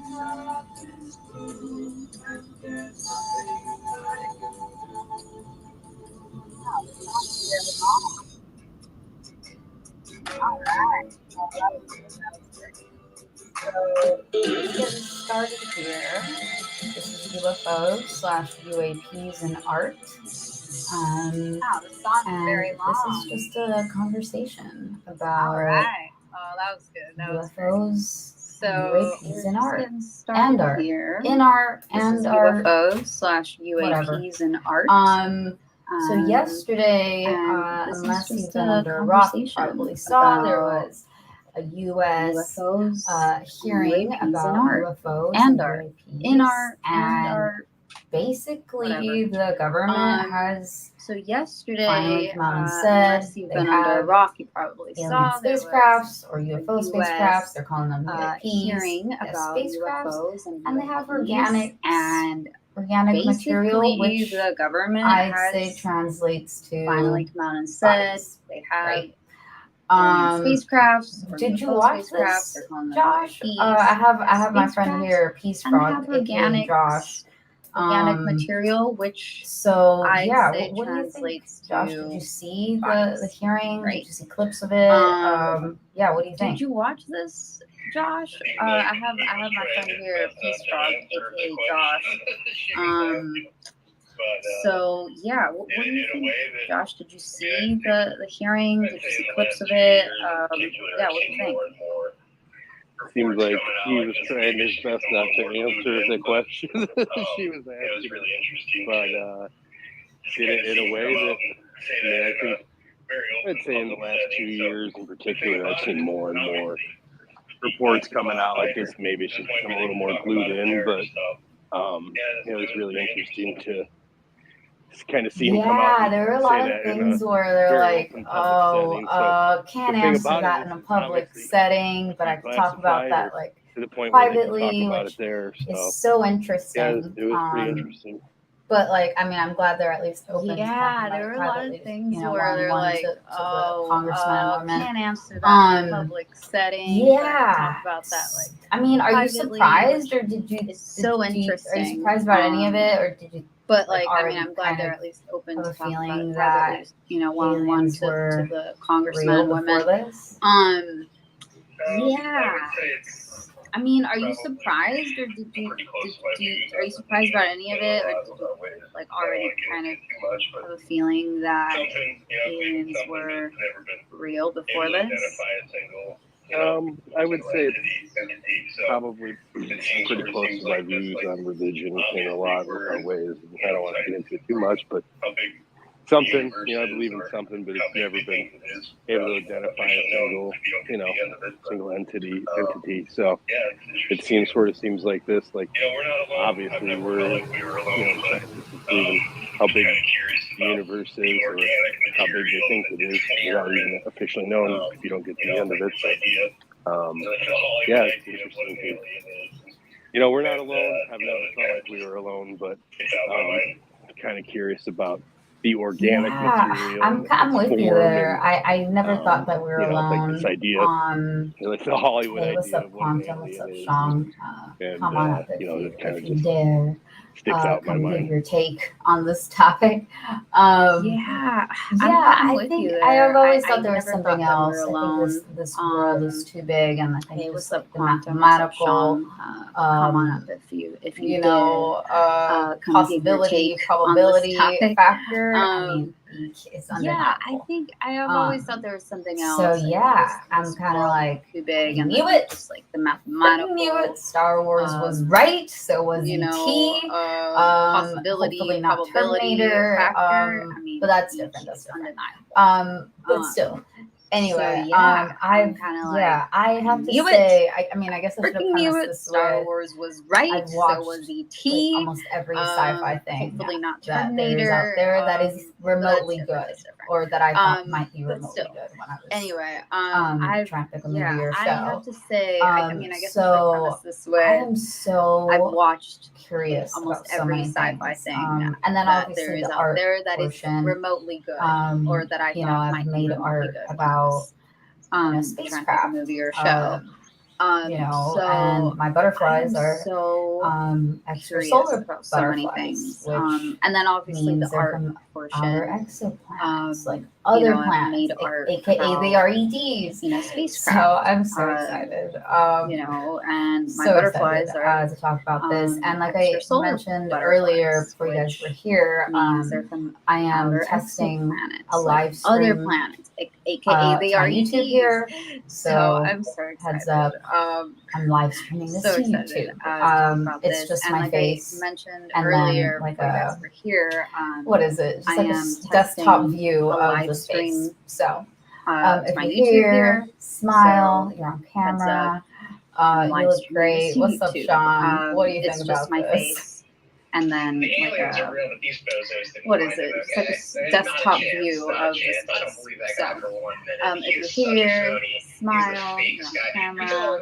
All right. Well, that was great. So let's get started here. This is UFOs slash UAPs and art. Wow, the song is very long. This is just a conversation about All right. Oh, that was good. That was great. UFOs, So UAPs and art, getting started and art here. in art, This and is art. UFOs slash Whatever. UAPs and art. So yesterday, this is unless you've just been a under a rock, you conversation probably saw there about was a U.S. UFOs, hearing UAPs about and art. UFOs And and art. UAPs, In art and art. basically the government has So yesterday, finally come out and unless said you've they been under a have rock, you probably alien saw there was spacecrafts or UFO US, spacecrafts. They're calling them UAPs. hearing yes, about spacecrafts, UFOs and they have UAPs, organic material, which the government I'd has say translates to finally come out and said bodies, they have right? spacecrafts. Did you watch this, Josh? I have my friend here, Peace Frog, aka Josh. Organic material, which so I'd yeah, say what do you think, translates Josh? to Did you see the bodies, hearing? right? Did you see clips of it? Yeah, what do you think? Did you watch this, Josh? I have my friend here, Peace Frog, aka Josh. So yeah, what do you think, Josh? Did you see the hearing? Did you see clips of it? Yeah, what do you think? Seems like he was trying his best not to answer the question she was asking, but did it in a way that, I think, I'd say in the last 2 years in particular, I've seen more and more reports coming out like this. Maybe it should become a little more glued in, but it was really interesting to kind of see him come out. Yeah, there were a lot of things where they're like, can't answer that in a public setting, but I could talk about that like to the point privately, where which there, is so interesting. Yeah, it was pretty interesting. But like, I mean, I'm glad they're at least open. Yeah, to there were a lot of things where they're like, to the congressman and women. Can't answer that in a public setting. Yeah, talk about that. Like, I mean, are you surprised, or did you? It's so interesting. Are you surprised about any of it, or did you? But like, I mean, I'm glad they're at least open to talk about it privately. One-on-one to the congressman and women. Yeah. I mean, are you surprised, or are you surprised about any of it, or did you like already kind of have a feeling that aliens were real before this? I would say it's probably pretty close to my views on religion in a lot of ways. I don't want to get into it too much, but something, I believe in something, but it's never been able to identify a single entity. So it seems like this, like obviously we're, scientists have proven how big the universe is, or how big they think it is, without even officially knowing if you don't get to the end of it. So, yeah, it's interesting. We're not alone. I've never felt like we were alone, but kind of curious about the organic material. I'm with you there. I never thought that we were alone. Like this idea, like the Hollywood idea. What's up, Quantum? What's up, Sean? Come on up if you dare. Sticks out in my mind. Give your take on this topic. Yeah, I'm with you there. I have always thought there was something else. I think this world is too big, and I think hey, what's up, the Quantum? mathematical, come on up if you possibility, probability factor. I mean, it's undeniable. Yeah, I think I have always thought there was something else. So yeah, I'm kind of like too big, and knew it. Just like the mathematical. Knew it. Star Wars was right. So was E.T. Possibility, hopefully not probability, Terminator. Factor. But that's different. That's undeniable. But still. Anyway, so yeah, I've kind of like, I have to say, I mean, I guess I should have knew premised it. this Star with, Wars was right. I've watched so was E.T. like, almost every sci-fi thing hopefully not that Terminator, there is out there that is remotely good, or that I thought might be remotely still, good when I was anyway. trying to pick a movie or show. I have to say, I mean, I guess so I premise this way. I am so I've watched curious almost about so every many sci-fi things. thing, and then that obviously there is the out art there that portion, is remotely good, or that I thought I've might made be art good about spacecraft, movie or show. you know, So and my I butterflies am are so extrasolar about so many butterflies, things. which And then obviously means the they're art from portion. outer exoplanets, like You other know, I've planets, made art aka they about, are ETs. you know, So spacecraft. I'm so excited. You know, and my So butterflies excited are to talk about this. And like I extrasolar mentioned butterflies, earlier before you guys were here, means they're from I am outer testing exoplanets, a live like other stream planets, aka they on are YouTube ETs. here. So I'm so excited. heads up, I'm live streaming this So to excited YouTube. to talk about It's this. just And my like face, I mentioned and earlier, then like before you guys a were here, what is it? Just I like a am desktop testing view a of live the stream, space. So to if my you're YouTube here, here. smile. So You're on heads camera. I'm You live look streaming great. this to What's up, YouTube. Sean? What do you It's think just about my this? face, and then like a, what is it? It's like a desktop view of the space. So if you're here, smile, you're on camera.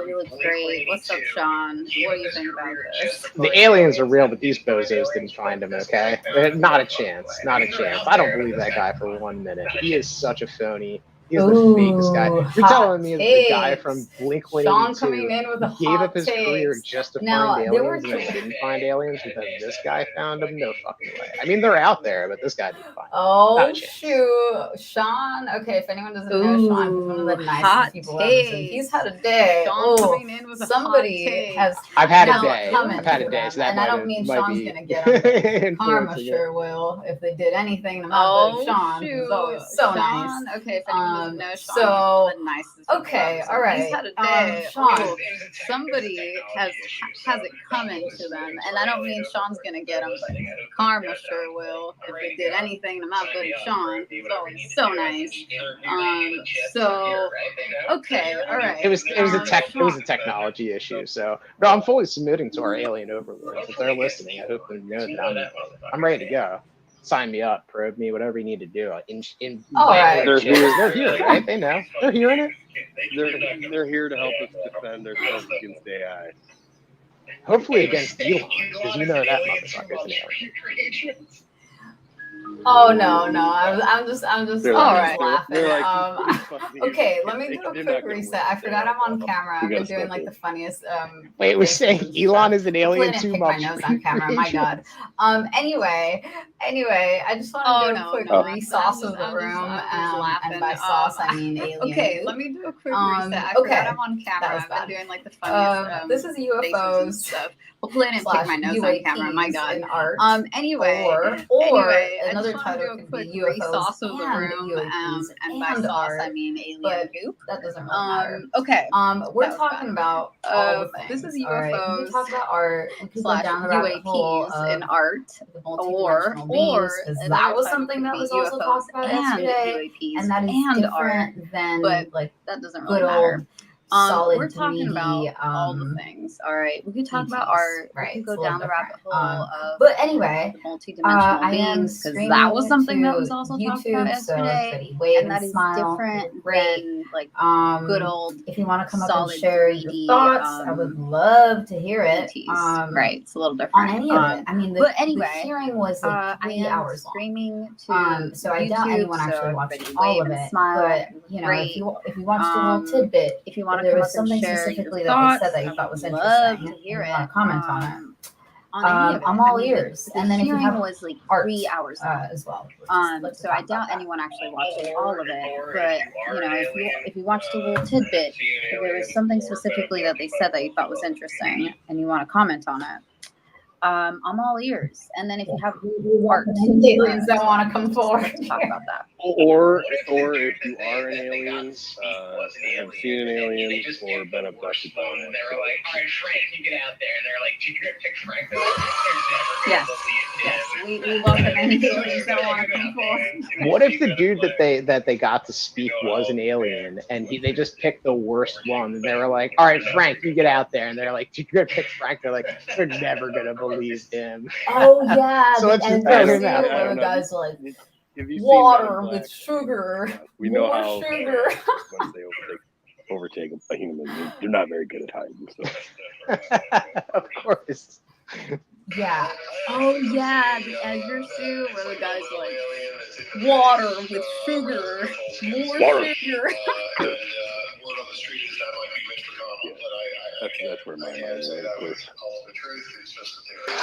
You look great. What's up, Sean? What do you think about this? The aliens are real, but these bozos didn't find them, okay? Not a chance. Not a chance. I don't believe that guy for 1 minute. He is such a phony. He is the fakest guy. Ooh, You're telling me hot that the guy takes. from Blink Sean coming 182 in with a gave hot up his career takes. just to Now, find there were aliens and then didn't find aliens because this guy found them? No fucking way. I mean, they're out there, but this guy didn't find them. Not a Oh chance. shoot, Sean. Okay, if anyone doesn't know Sean, he's one of the nicest hot people ever. So he's had a day. Sean Oh, coming in with a somebody hot take. has. I've had a now day. coming I've had to a day, them. so that And I don't mean might Sean's be gonna get them. Karma influencing it. sure will if they did anything to my buddy Sean. Shoot. Who's always so Sean, nice. okay, if anyone doesn't know, Sean so- is the nicest people Okay, ever. all right. He's had a day. Sean. Oh, somebody has it coming to them, and I don't mean Sean's gonna get them, but karma sure will if they did anything to my buddy Sean, who's always so nice. So okay, all right. It was a technology issue. So no, I'm fully submitting to our alien overlords. If they're listening, I hope they know that I'm ready to go. Sign me up, probe me, whatever you need to do. All right. They're here. They're here, right? They know. They're hearing it. They're here to help us defend ourselves against AI. Hopefully against Elon, because you know that motherfucker's an alien. Oh no, I'm just They're laughing. like, Okay, let me do a They're quick not gonna reset. win. I forgot I'm on camera. I've We been gotta doing stop like it. the funniest. Wait, we're saying faces and Elon stuff. is an alien Hopefully I too didn't much. pick my nose on camera. My God. Anyway, I just want to do a quick re-sauce of the room. And by sauce, I mean alien. Okay, goop. let me do a quick reset. I forgot I'm on camera. was I've bad. been doing like the funniest This is faces and UFOs stuff. Hopefully I didn't pick my nose on camera. My God. in art. Anyway, another I just title want to do a could quick be UFOs re-sauce of the room, and by sauce art, I mean alien but goop. that doesn't really matter. Okay. We're talking about all the things. This is all right? We UFOs could talk about art. We could go down the rabbit hole UAPs in of art, the or multidimensional beings, because that was another something title that was could be also talked about UFOs yesterday, UAPs and that is and different than but like that doesn't really good matter. old solid We're talking 3D, about all the things. All right, we could talk about ETs, art. right, We it's could a go little down the rabbit different. hole of But anyway, the multidimensional I am beings, because that was something that was to also YouTube, talked about so yesterday, everybody wave and that is smile, different great. than like good Um, old if you want to come up and solid share 3D, your thoughts, I would love to hear it. ETs. Right, it's a little On different. any of it. I mean, but the anyway, hearing was like I 3 am hours long. streaming to So I doubt YouTube, anyone actually so watched everybody all wave of and it. smile. But you know, Great. if you watched a little tidbit, If you want if to there come was up and something share specifically your that thoughts, they said that you I thought was would interesting, love to and hear you want it. to comment on it. On any of it. I'm all I mean, ears. The And then if you hearing have was like art 3 hours long. as well. So I doubt anyone actually watched all of it. But you know, if you watched a little tidbit, if there was something specifically that they said that you thought was interesting, and you want to comment on it, I'm all ears. And then if you have art, aliens that want to come forward, let's talk about that. Or if you are an alien, have seen an alien, or been abducted by one. They were like, all right, Frank, you get out there. And they're like, you're going to pick Frank. They're Yes. We welcome any aliens that want to come forward. What if the dude that they got to speak was an alien, and they just picked the worst one, and they were like, all right, Frank, you get out there, and they're like, you're gonna pick Frank. They're like, they're never gonna believe him. Oh yeah, So let's just throw him out. where the guy's like, Have you water seen with sugar. We know more how sugar. once they overtake a human, they're not very good at hiding. So. Of course. Yeah. Oh yeah, the Edgar suit where the guy's like, water with sugar, more Water. sugar. word on the street is that like we've been That's where my mind is.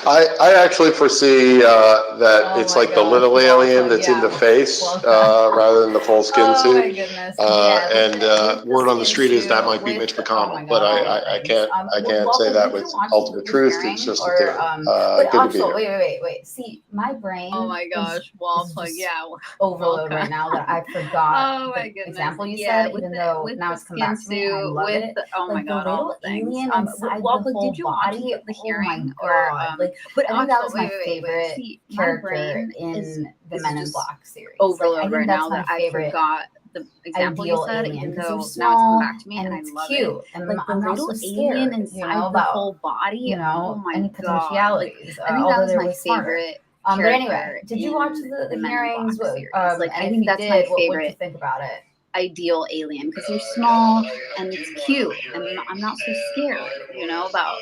I actually foresee that Oh it's my like the gosh, little alien Waffle, that's in the yeah. face Well, rather than the full skin oh my suit. goodness. Yeah, And with word on the skin street is that suit, might be Mitch oh my McConnell, god, but all the I things. can't say Waffle, that did with you watch ultimate the truth. hearing? It's just a Or theory. but Good to be also, here. wait. See, my brain Oh my is gosh, Waffle, just yeah. overload Welcome. right now that I forgot Oh my the goodness. example you Yeah, said, with even the though with now the it's come skin back to me and I suit, love with it. the, oh my Like the god, all little the things. alien inside Waffle, the whole did you watch body. the Oh my hearing or god! Like, but I think that also, was my wait. favorite See, my character brain in the is Men in just Black series. overload Like, I think right that's now my that I favorite forgot the example you ideal said, alien even because they're though now it's come small back to me and and I it's love cute it. and Like the I'm not little so alien scared, inside the about whole body. Oh my any god! Like potentialities. I think that Although was they're my way smarter. favorite But anyway, character did you watch in the the Men in hearings? Black series. Like And I if think you that's my did, what did you favorite think about it? ideal alien because you're small and it's cute and I'm not so scared, about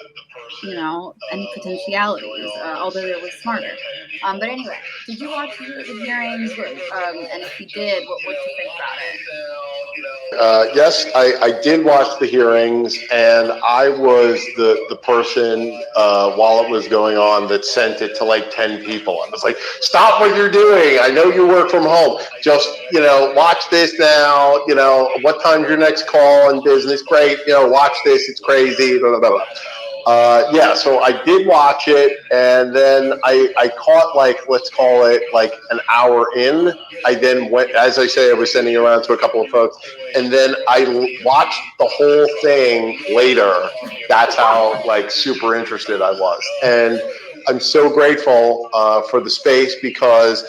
any potentialities. Although they're way smarter. But anyway, did you watch the hearings? And if you did, what did you think about it? Yes, I did watch the hearings, and I was the person while it was going on that sent it to like 10 people. I was like, stop what you're doing. I know you work from home. Just, watch this now. What time's your next call in business? Great. Watch this. It's crazy. Blah, blah, blah, blah. Yeah, so I did watch it, and then I caught let's call it an hour in. I then went, as I say, I was sending it around to a couple of folks, and then I watched the whole thing later. That's how super interested I was, and I'm so grateful for the space because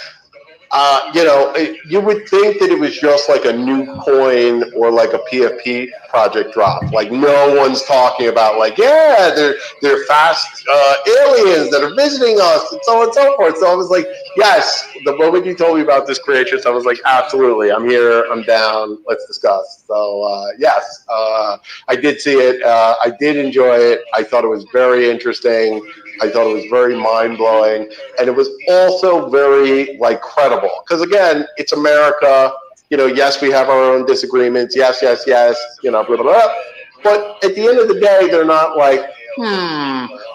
you would think that it was just like a new coin or like a PFP project drop. Like no one's talking about they're fast aliens that are visiting us and so on and so forth. So I was like, yes, the moment you told me about this creatress, I was like, absolutely, I'm here, I'm down, let's discuss. So yes, I did see it. I did enjoy it. I thought it was very interesting. I thought it was very mind-blowing, and it was also very credible. Because again, it's America. Yes, we have our own disagreements. Yes. Blah blah blah. But at the end of the day, they're not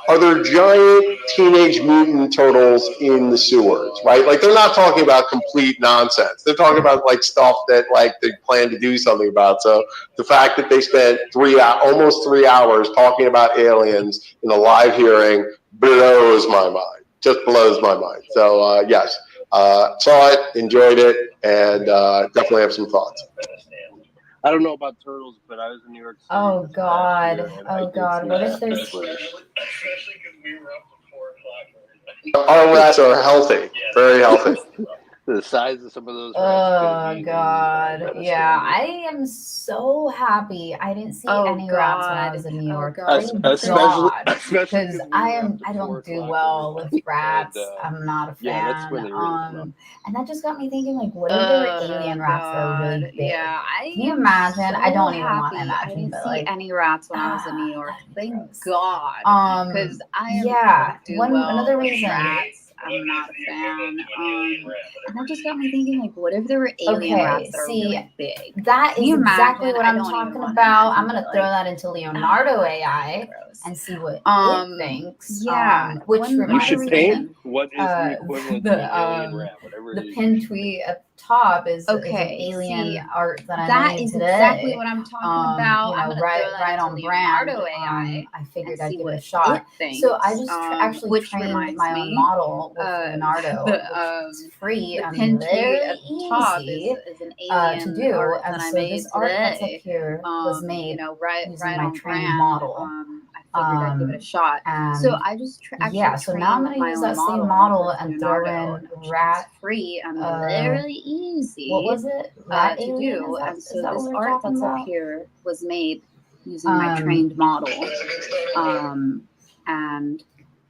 are there giant teenage mutant turtles in the sewers, right? Like they're not talking about complete nonsense. They're talking about stuff that they plan to do something about. So the fact that they spent almost 3 hours talking about aliens in a live hearing blows my mind. Just blows my mind. So yes, saw it, enjoyed it, and definitely have some thoughts. I don't know about turtles, but I was in New York City. Oh this past God! year, and I Oh did God! see What that if there's? Especially because we were up at 4 o'clock. Our rats are healthy, very healthy. the size of some of those rats. Oh God! Yeah, I am so happy I didn't see any rats when I was in New York. Thank Especially because I don't do well with and, rats. I'm not a fan. Yeah, that's when they really come up. And that just got me thinking, what if there were alien rats that are really big? Yeah, Can you imagine? So I don't even want to happy imagine. I didn't but see any rats when I was in New York. Thank God. Because another reason. Rats. I'm not a fan. And that just got me thinking, what if there were alien rats that are really big? That is exactly what I'm talking about. I'm gonna throw that into Leonardo AI and see what it thinks. Yeah. Which You reminds should me, paint what is the equivalent to an alien rat, whatever it is. The pin tweet at the top is an alien art that I made today. That is exactly what I'm talking about. I'm gonna right, throw that right into on brand. Leonardo AI. I figured I'd see give what it a shot. So I just actually trained my own model with Leonardo. It's free the and pin very tweet at the top easy is an alien to do. art And that I so made this art that's up today. here was made right using my on trained brand. model. I figured I'd give it a shot. So I just so now I'm going to use that same model and throw in rat. Free and very easy. What was it? Rat to alien? do. That, and so this art that's up here was made using my trained model. And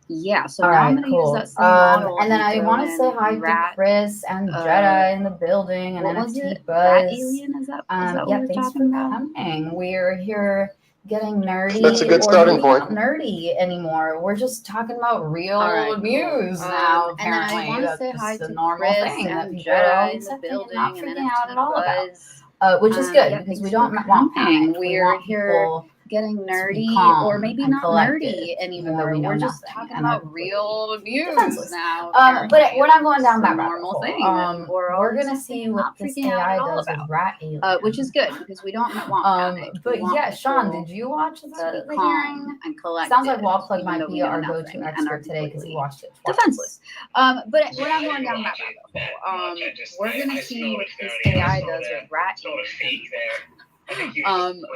yeah, so now I'm going to use that same model. And then I want to say hi to Chris and Jedi in the building and NFT Buzz. Rat alien? Is that what we're thanks talking for about? coming. We're here getting nerdy. That's a good starting point. Not nerdy anymore. We're just talking about real news now. Apparently, and then I want to say hi to normal Chris thing that and people are Jedi in the building not and freaking out at all about. Buzz. Which is good because we don't want panic. We're here getting nerdy, calm or maybe and not collected, nerdy even though anymore. we know We're just nothing, talking and about I'm real news defenseless. now. But we're not going down It's a that rabbit normal hole. thing that people are We're always gonna just see not what this freaking out AI at all does with about. rat aliens. Which is good because we don't want panic. We But want yeah, Sean, people did you watch to the be hearing? calm and collected. Sounds like Wall Plug even though might we be know our nothing go-to and are expert today because he completely watched it twice. defenseless. But we're not going down that rabbit hole. We're gonna see what this AI does with rat aliens.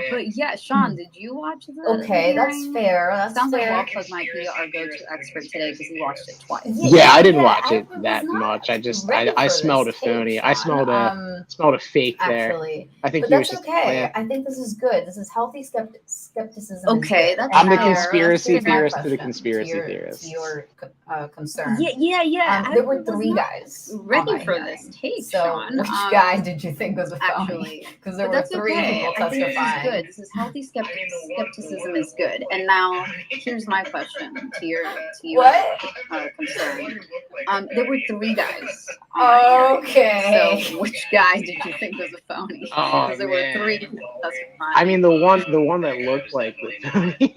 But yeah, Sean, did you watch the Okay, that's hearing? fair. That Sounds like fair. Wall Plug might be our go-to expert today because he watched it twice. Yeah, I didn't watch I it was that not much. I just ready I for smelled a this take, phony. I Sean. smelled a fake there. Actually, I think but he was that's just okay. playing. I think this is good. This is healthy skepticism. Okay, is good. that's I'm the fair. conspiracy Here's my theorist to the question conspiracy to theorist. your concern. Yeah. There were I was 3 not guys ready on that for hearing. this take, So Sean. which guy did you think was a phony? Actually, Because there but were that's 3 okay. people I think this is testifying. good. This is healthy skepticism is good. And now here's my question to your concern. There were 3 guys. Okay. So which guy did you think was a phony? Because there were 3 people testifying. I mean, the one that looked like the phony.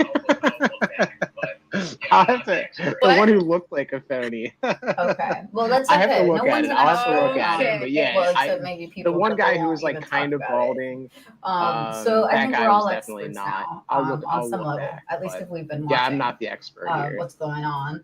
The one who looked like a phony. Okay. Well, that's okay. I have to look no at one's it. an I'll have to expert. look at it. But yeah, well, except maybe people. the one but guy they who won't was like even kind talk of about it. balding. So I that think guy we're all was definitely experts not. now. I'll look on some look level, back, at least but if we've been watching. yeah, I'm not the expert here. What's going on?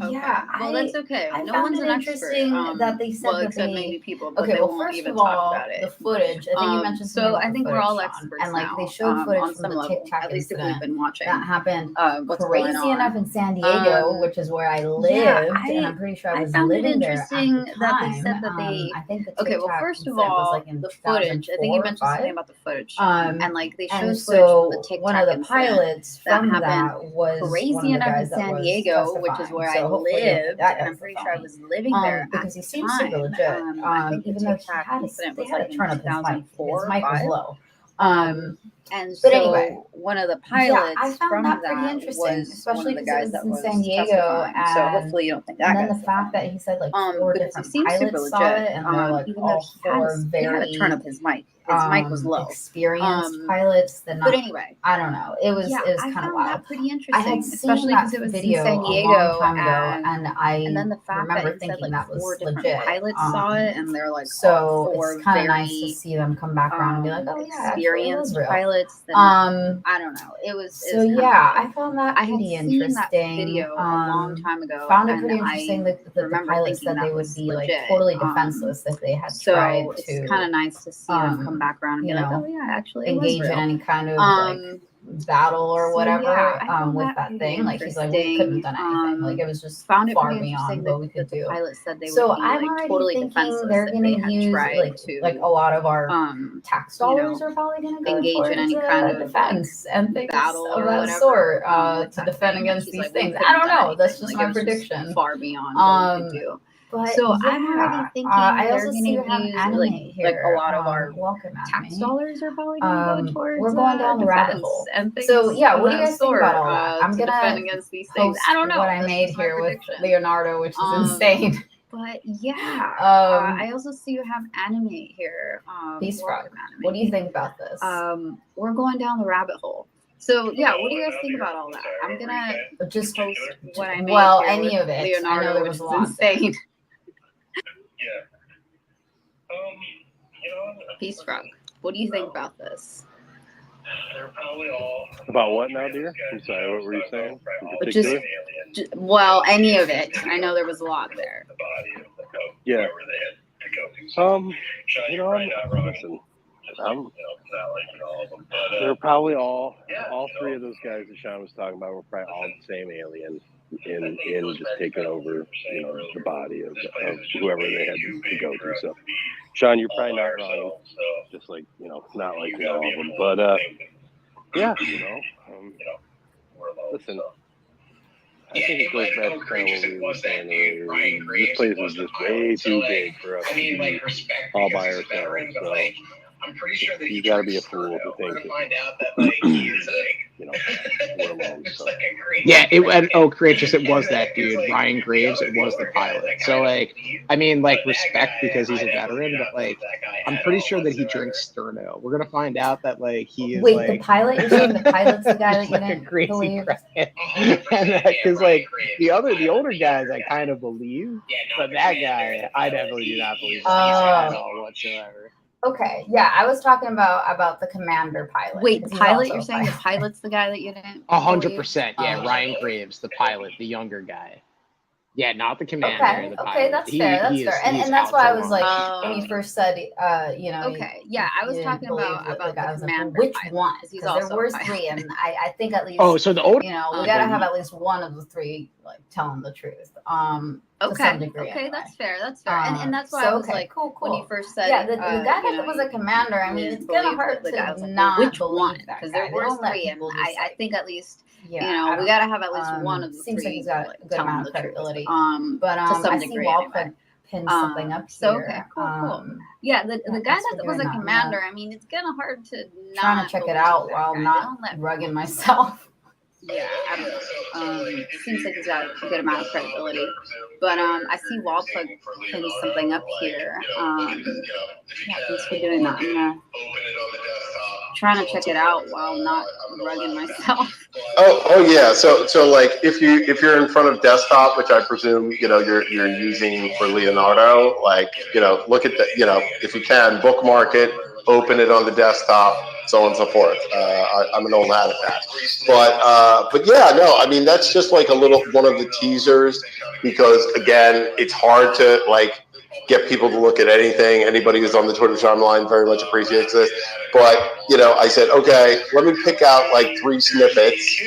Okay. Yeah, well, that's okay. I no found one's it an interesting expert. that they said well, that except they. maybe people, but Okay, they well, won't first even of talk all, about it. the footage. I think you mentioned something So about I the think footage, we're all Sean. experts and like now, they showed footage on from some the level. Tic Tac At least if we've incident been watching. that happened what's crazy going on. enough in San Diego, which is where I lived, and I'm pretty sure I was found it living there at the interesting time. that they said that they. I think the Tic Okay, well, Tac first of incident was all, like in the footage. I think you mentioned 2004 or something 5. about the footage, And like they and showed footage so from the Tic Tac one of the incident pilots that from happened that was one crazy of the enough in guys that San was Diego, which is testifying. where So I hopefully you don't think lived, that and guy's I'm the pretty sure I phony. was living there Because at he the seems time. super legit. I think the Even though Tic Tac incident they was had like to in turn up his mic. 2004 His mic or was 5. low. And But so anyway, one of the I pilots found from that that pretty interesting, was especially one of the because guys it that was in was San Diego, testifying. So and hopefully you don't think that and then guy's the fact that he said like 4 because he different seems super pilots saw legit. it, and they're like even though all 4 he had to very turn up his mic. His mic was low. experienced pilots. That not, But anyway, I don't know. It was I kind of found wild. that pretty interesting, I had seen especially that because it was video in San Diego a long time ago, and I and then the fact remember that he thinking said like that was 4 different legit. pilots saw it, and they're like So 4 it's kind of very nice to see them come back around and be like, oh yeah, actually, it was experienced real. pilots. That, I don't know. It was So kind yeah, of I found that I had pretty seen interesting. that video a long time ago. Found it pretty and interesting I that the remember pilots thinking said they that would was be like legit. totally defenseless if they had So tried it's to kind of nice to see them come back around and be like, you know, oh yeah, actually it was engage in real. any kind of like battle or So, whatever yeah, I found with that that pretty thing. Like he's like, we couldn't have done anything. Like it was just found it far pretty beyond interesting what we could that the do. pilot said they So would be I'm like already totally thinking defenseless they're if going they to had use tried to like a lot of our tax dollars you know, are probably going to go engage towards in any kind of defense and things battle of or that whatever, sort like to that defend thing. against She's these like, we things. couldn't I don't have done know. That's anything. just Like, my it was prediction. just far beyond what we could do. But So yeah, I'm already thinking I they're also see you going have to use anime like here. a lot of our welcome tax anime. dollars are probably going to go towards We're going down the rabbit defense hole. and things So yeah, of what do you that guys think sort, about all that? I'm to gonna defend against these things. I don't know. what I That's made just my here with prediction. Leonardo, which is insane. But yeah, I also see you have anime here. Beast Frog. Anime. What do you think about this? We're going down the rabbit hole. So yeah, what do you guys think about all that? I'm gonna just post what I made well, here any with of it. Leonardo, I know there which was is a lot. insane. Yeah. Peace Frog. What do you think about this? They're probably all About what now, dear? I'm sorry, what were you saying? In Just, particular? well, any of it. I know there was a lot there. Yeah. You know, listen, they're probably all 3 of those guys that Sean was talking about were probably all the same alien in just taking over, you know, the body of whoever they had to go to. So, Sean, you're probably not wrong. Just like, you know, not like all of them, but yeah, you know, listen. I think it goes back to kind of what we were saying earlier. This place is just way too big for us to be all by ourselves. So I'm pretty sure that you got to be a fool to think find out that like he's like we're alone. So. Yeah, Creatures, it was that dude, Ryan Graves. It was the pilot. So like, I mean, like respect because he's a veteran, but like, I'm pretty sure that he drinks Sterno. We're gonna find out that like he is Wait, like the pilot? You're saying the pilot's the guy that you like a didn't crazy believe? crackhead, and because like the older guys, I kind of believe, but that guy, I definitely do not believe at all whatsoever. Okay, yeah, I was talking about the commander pilot. Wait, the 'cause he's pilot? also You're a saying the pilot. pilot's the guy that you didn't? 100%, yeah. Ryan Graves, the pilot, the younger guy. Yeah, not the commander. The pilot. Okay, that's fair. That's fair. And that's why I was like, when you first said, Okay, yeah, I was talking about the commander. Which pilot, one? He's Because there also were a pilot. three, and I think at least. Oh, so the older. We gotta have at least one of the three like telling the truth. To some degree. Okay, anyway. That's fair. And that's why I was like, cool. when you first said, yeah, the guy that was a commander. I mean, it's kind of hard to not which believe one? that Because guy. there They were don't let three, and people just, I think at least. Yeah, we got to have at least one of the seems three. Like he's got a good amount of credibility. But to some I degree, see Walt anyway. pinned something up here. So okay, cool. Yeah, the guy that was a commander. Yeah. I mean, it's kind of hard to not trying to check it out while not rugging myself. Yeah, I don't know. Seems like he's got a good amount of credibility. But I see Walt putting something up here. Yeah, thanks for doing that. I'm gonna trying to check it out while not rugging myself. Oh yeah. So like if you're in front of desktop, which I presume you're using for Leonardo, like look at the if you can bookmark it, open it on the desktop, so on and so forth. I'm an old hat at that, but yeah, no, I mean that's just like one of the teasers, because again, it's hard to like get people to look at anything. Anybody who's on the Twitter timeline very much appreciates this. But I said, okay, let me pick out like 3 snippets.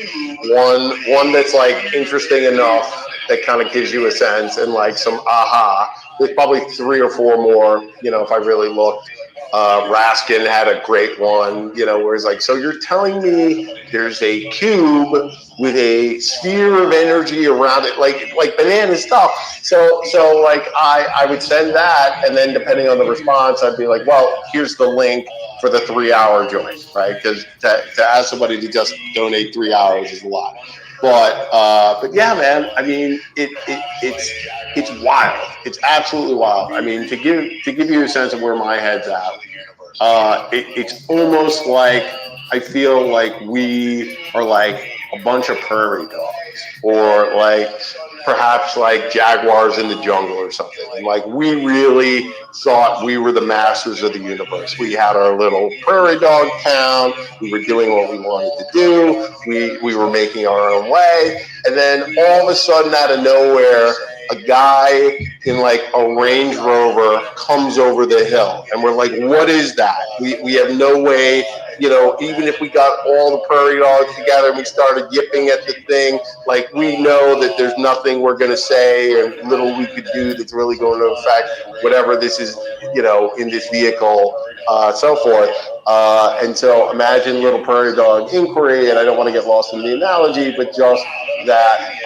One that's like interesting enough that kind of gives you a sense, and like some aha. There's probably 3 or 4 more, if I really looked. Raskin had a great one, where it's like, so you're telling me there's a cube with a sphere of energy around it, like banana stuff. So like I would send that, and then depending on the response, I'd be like, well, here's the link for the 3-hour joint, right? Because to ask somebody to just donate 3 hours is a lot. But yeah, man, I mean, it's wild. It's absolutely wild. I mean, to give you a sense of where my head's at, it's almost like I feel like we are like a bunch of prairie dogs, or like perhaps like jaguars in the jungle or something. And like we really thought we were the masters of the universe. We had our little prairie dog town. We were doing what we wanted to do. We were making our own way. And then all of a sudden, out of nowhere, a guy in like a Range Rover comes over the hill, and we're like, what is that? We have no way, even if we got all the prairie dogs together and we started yipping at the thing, like we know that there's nothing we're going to say or little we could do that's really going to affect whatever this is, in this vehicle, so forth. And so imagine little prairie dog inquiry, and I don't want to get lost in the analogy, but just that,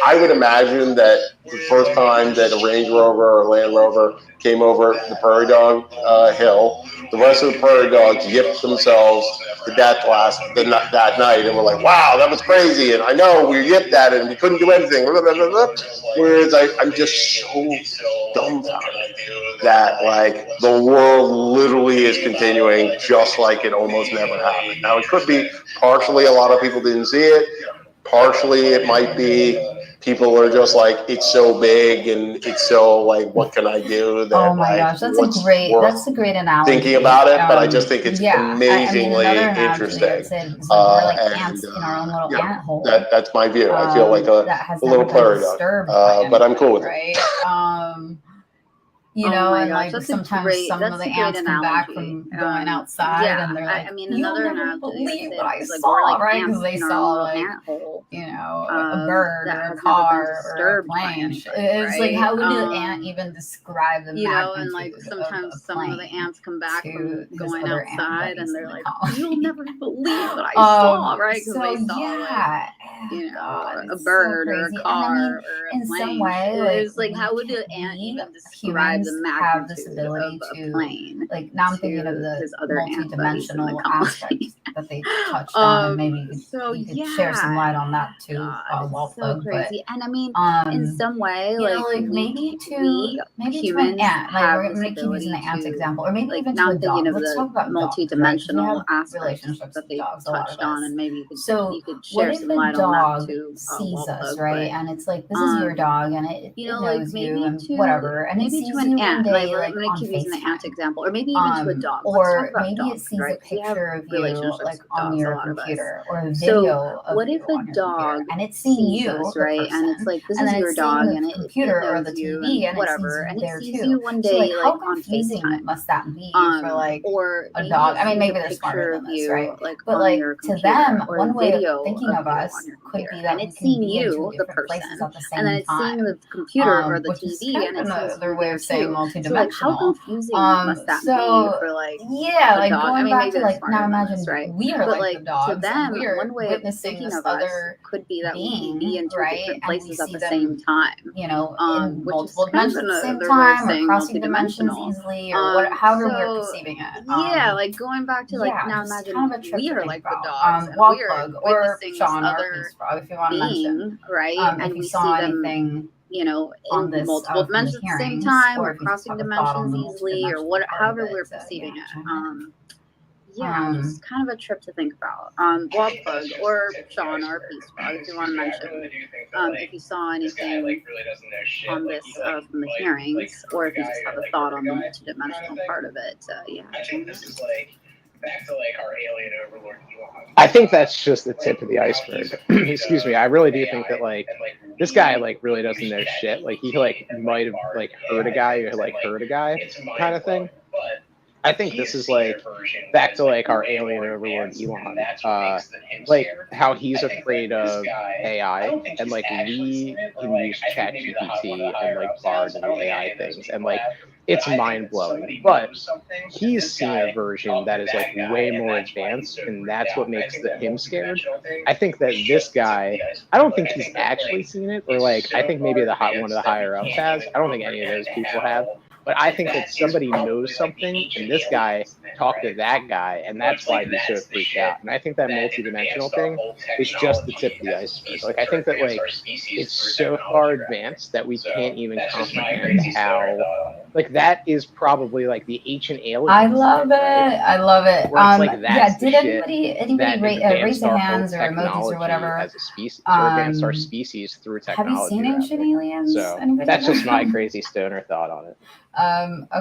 I would imagine that the first time that a Range Rover or Land Rover came over the prairie dog hill, the rest of the prairie dogs yipped themselves to death that night, and we're like, wow, that was crazy, and I know we yipped at it and we couldn't do anything. Whereas I'm just so dumbfounded that like the world literally is continuing just like it almost never happened. Now it could be partially a lot of people didn't see it, partially it might be people are just like, it's so big and it's so like, what can I do? That, oh my gosh, that's a great analogy. Thinking about it, but I just think it's amazingly interesting. We're like ants in our own little ant hole. That's my view. I feel like a little prairie dog, but I'm cool with it. And like sometimes some of the ants come back from going outside, and they're like, "You'll never believe what I saw," right? Because they saw like, a bird or a car or a plane. It's like, how would an ant even describe the magnitude and like sometimes some of the ants come back from going outside, and they're like, "You'll never believe what I saw," right? Because they saw you know, God, a it's bird so or a crazy. car And I mean, or a in plane. some way, It's like, how would an ant even describe the humans have this magnitude ability of a to, plane? like, now I'm thinking of to the his other ant buddies in the multi-dimensional colony. aspect that they touched on, and maybe So you could share some light on that too, God, wall it's so plug. crazy. And I mean, But in some way, you know, like maybe to an humans ant, like have we're this gonna keep using the ability ant to, example, or maybe like, even now to a I'm thinking dog. of Let's the talk about dogs, right? 'Cause we multi-dimensional have aspects relationships that with they dogs, a lot of touched on, us. and maybe So you could what share if some a light on that dog too, sees Wall us, Plug, right? but, And it's like, this is your dog, and it you know, like knows maybe you and to whatever, and it maybe sees to an you one ant. day, Like, like I'm gonna on keep using the ant FaceTime. example, or maybe even to a dog. Let's Or talk about maybe dogs, it sees right? a picture of you, relationships like with on dogs, a your lot of us. computer, or a So video of what you if a on your computer, dog and it's seeing sees you, us, the right? person, And it's like, this and is then your it's seeing dog, the and computer or knows the you TV, and whatever, it and sees it you there sees too. you one So day, like, how like, on confusing FaceTime. must that be for like Or a maybe dog? it I mean, sees maybe a they're smarter picture than of this, you, right? like, But on like, your to computer, them, or one a way of video thinking of you us on your could computer, be that and we it's can seeing be in two you, the different places person, at the and then same it's seeing time. the computer or the Which is TV, kind and of it sees another you way there of saying too. multidimensional. So like, how confusing must that be for like yeah, a like dog? going I mean, back maybe to they're like, now smarter than imagine us, right? we are But like the like, to dogs, and them, we're one way of witnessing thinking this of us other could be that we can be being, in two right? different And we places at see the them, same time. you know, in Which is multiple kind of dimensions at the same another way of time, or saying crossing dimensions multidimensional. easily, or what, however we're So perceiving it. yeah, like going back to like, Yeah, now just imagine kind of a trip we to are think like the about. dogs, and Wall we are plug or witnessing this Sean or other Peace Frog, if you want to mention. being, right? If And you we saw see them, anything you know, on in this multiple from the dimensions at the same hearings, time, or or if you just crossing have a thought on dimensions the easily, or multidimensional what, part of however it, we're perceiving yeah, it. chime in. Yeah, just kind of a trip to think about. Wall Plug or Sean or Peace Frog, if you want to mention, if you saw anything on this from the hearings, or if you just have a thought on the multidimensional part of it. Yeah. I think this is like back to like our alien overlord Elon. I think that's just the tip of the iceberg. Excuse me. I really do think that like this guy like really doesn't know shit. Like he like might have like hurt a guy or like hurt a guy kind of thing. I think this is like back to like our alien overlord Elon, like how he's afraid of AI, and like we can use ChatGPT and like Bard and the AI things, and like it's mind blowing. But he's seen a version that is like way more advanced, and that's what makes him scared. I think that this guy, I don't think he's actually seen it, or like I think maybe one of the higher ups has. I don't think any of those people have. But I think that somebody knows something, and this guy talked to that guy, and that's why he's so freaked out. And I think that multidimensional thing is just the tip of the iceberg. Like I think that like it's so far advanced that we can't even comprehend how. Like that is probably like the ancient aliens. I love it. I love it. Where it's like that's did anybody raise their our hands or emojis or technology whatever? as a species, or advanced our species through technology. Have you seen Ancient Aliens? So Anybody that's ever? just my crazy stoner thought on it.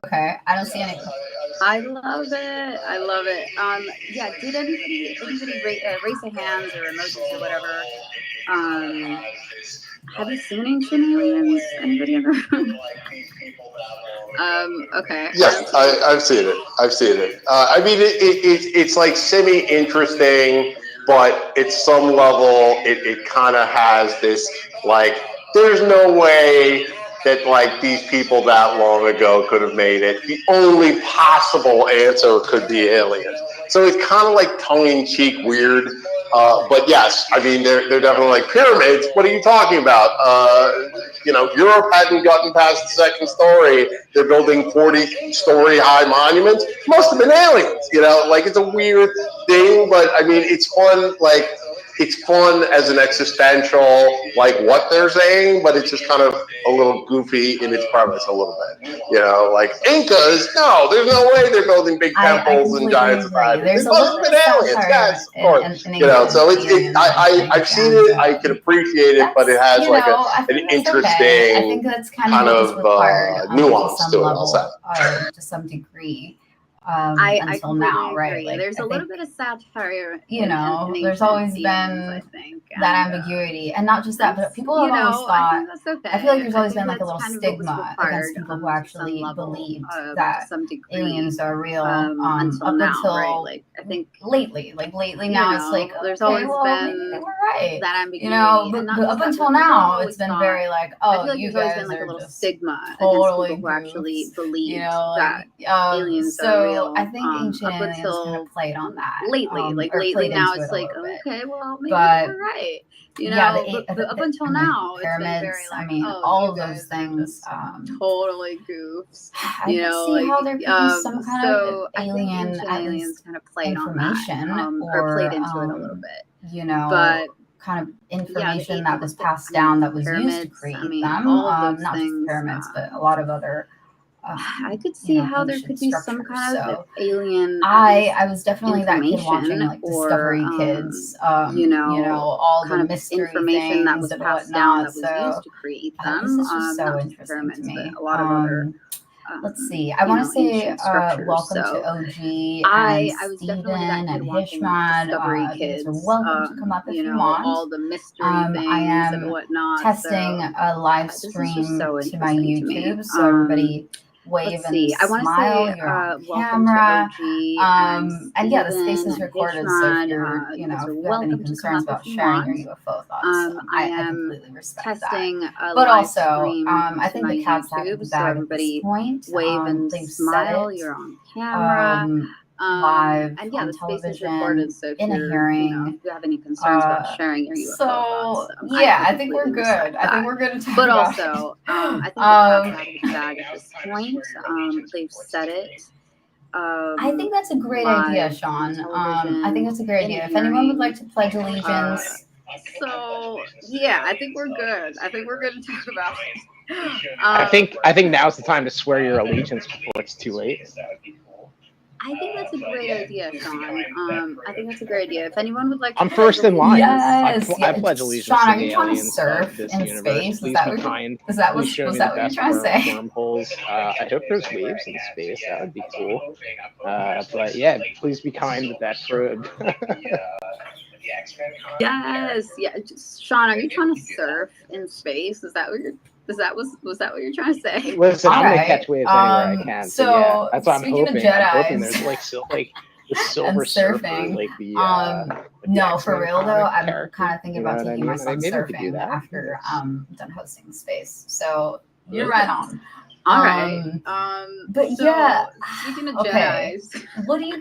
Okay, I don't see any. I love it. I love it. Yeah. Did anybody raise their hands or emojis or whatever? Have you seen Ancient Aliens? Anybody ever? Okay. Yes, I've seen it. I've seen it. I mean, it's like semi-interesting, but at some level, it kind of has this, like, there's no way that, like, these people that long ago could have made it. The only possible answer could be aliens. So it's kind of like tongue-in-cheek weird. But yes, I mean, they're definitely like, pyramids, what are you talking about? You know, Europe hadn't gotten past the second story. They're building 40-story high monuments. Must have been aliens, you know? Like, it's a weird thing, but I mean, it's fun, like, it's fun as an existential, like, what they're saying, but it's just kind of a little goofy in its premise a little bit. You know, like, Incas, no, there's no way they're building big temples and giant spiders. It must have been aliens, yes, of course. You know, so I've seen it, I can appreciate it, but it has like an interesting kind of nuance to it, I'll say. To some degree. I Until completely now, agree. right? Like, there's a little bit of satire. You know, there's always been I think, that ambiguity, and not just that, but people have always thought. I think that's okay. I feel like there's always been like a little kind of stigma against people who actually believed that aliens are real. Until now, right? Like I think lately now it's like there's okay, always been been right. that ambiguity. You know, but up until now, it's been very like, oh, I feel like you there's guys always been like are a little just stigma totally against people who actually believe, you know, that aliens so are real. I think Ancient Aliens kind of played on that lately. Like lately now, it's like okay, well maybe but you're right. right. You Yeah, know, but up until I mean, now, it's been pyramids. very I like, mean, oh, all you of those guys are things. just totally goofs. I You could know, see like, how there could be some kind of so I think alien, Ancient at Aliens least kind of played on that, information, or played into it a little bit. you know, But kind of yeah, information that was the passed down that was used to pyramids, create I mean, them. all of those Not just things, pyramids, but a lot of other. I could see how there could be some kind of so alien. I was definitely that kid watching information like or, Discovery Kids. you know, all kind the of mystery information things that was and passed whatnot. down that was used to create them. This is just so not just interesting pyramids, to me. but a lot of other. Let's see. I want to say ancient structures. welcome So to OG I and was definitely that Steven kid and watching Hishmad. Discovery You Kids. guys are welcome to come up if you you know, want. all the mystery I things am and whatnot. testing so, a live this is stream just so to my interesting to YouTube, me. so everybody wave Let's and see. I want to smile. say You're on welcome camera. to OG And yeah, the space Steven is and recorded, so if Hishmad. you're, You guys if are you have any welcome to come concerns up about if you sharing want. your UFO thoughts, I I am completely respect testing that. a But live also, stream I to think my the cat's out of YouTube, the so bag at everybody this point. wave and They've smile. said it You're on camera. live And yeah, on the space is television recorded, so if in a you're, hearing. if you have any concerns about sharing your UFO thoughts, yeah, I think we're completely good. respect I think that. we're good to talk But about also, I think the cat's out of the bag at this point. They've said it. I think that's a great idea, Sean. I think that's a great idea. If anyone would like to pledge allegiance. So yeah, I think we're good. I think we're good to talk about it. I think now's the time to swear your allegiance before it's too late. I think that's a great idea, Sean. I think that's a great idea. If anyone would like to I'm first in line. Yes, I pledge allegiance Sean, to the aliens of this universe. Space? Please be kind. Was that Please show was me that the what you're best trying to say? wormholes. I hope there's waves in space. That would be cool. But yeah, please be kind with that probe. Yes, yeah. Sean, are you trying to surf in space? Is that what you're? Was that what you're trying to say? Listen, I'm gonna catch waves anywhere I can. So yeah, that's what I'm hoping. I'm hoping there's like the silver surfer, like the no, for real though, I'm character. kind of thinking about taking my son surfing that after done hosting space. So you're right on. All right. But so, yeah. Speaking of Okay. Jedis, What are you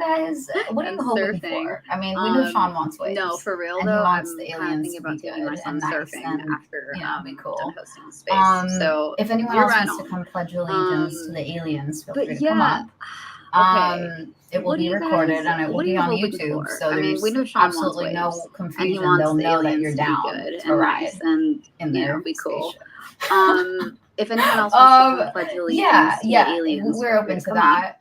hoping for? I mean, we know Sean wants waves. No, for real and though, he wants I'm the kind of aliens thinking about to be taking my good son and nice surfing and, after be cool. done hosting space. So if anyone you're else right wants on. to come pledge allegiance to the aliens, feel free to come yeah. up. Okay. It will be recorded and it will be on YouTube. So there's we know Sean absolutely no wants confusion. and he wants They'll the know that aliens you're to be down good to and ride nice and in their be cool. spaceship. If anyone else wants to pledge allegiance to the yeah, aliens, we're open to that.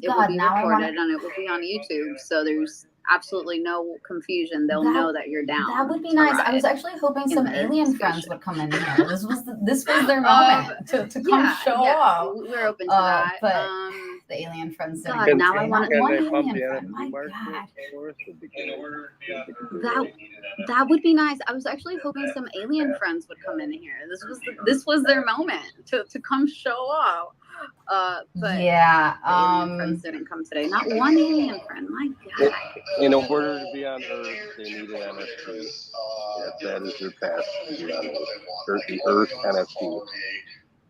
It will be recorded and it will be on YouTube, so there's absolutely no confusion. They'll know that you're down. That would be nice. I was actually hoping some alien friends would come in here. This was their moment to come show up. We're open to that. But the alien friends didn't. God, now I want Can one they alien pump the friend. NFC My mark God. for us? That would be nice. I was actually hoping some alien friends would come in here. This was their moment to come show up. But yeah, the alien friends didn't come today. Not one alien friend. My God. In order to be on Earth, they need an NFC. That is their path to be on Earth. The Earth NFC. Are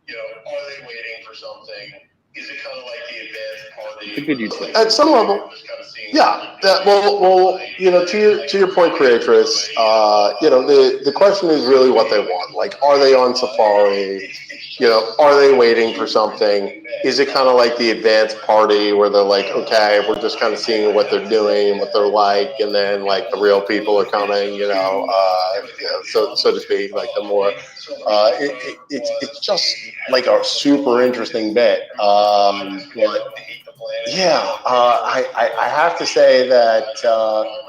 they waiting for something? Is it kind of like the advanced party? It's a good utility. At some level, yeah. To your point, Creatress. The question is really what they want. Like, are they on safari? Are they waiting for something? Is it kind of like the advanced party where they're like, okay, we're just kind of seeing what they're doing, what they're like, and then like the real people are coming, so to speak, like the more. It's just like a super interesting bit. But yeah, I have to say that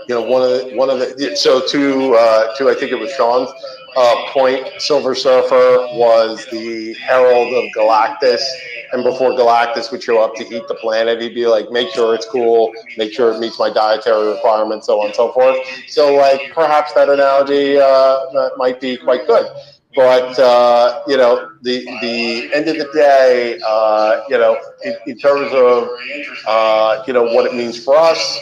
one of the so to I think it was Sean's point, Silver Surfer was the herald of Galactus, and before Galactus would show up to eat the planet, he'd be like, make sure it's cool, make sure it meets my dietary requirements, so on and so forth. So like perhaps that analogy that might be quite good. But the end of the day, in terms of what it means for us,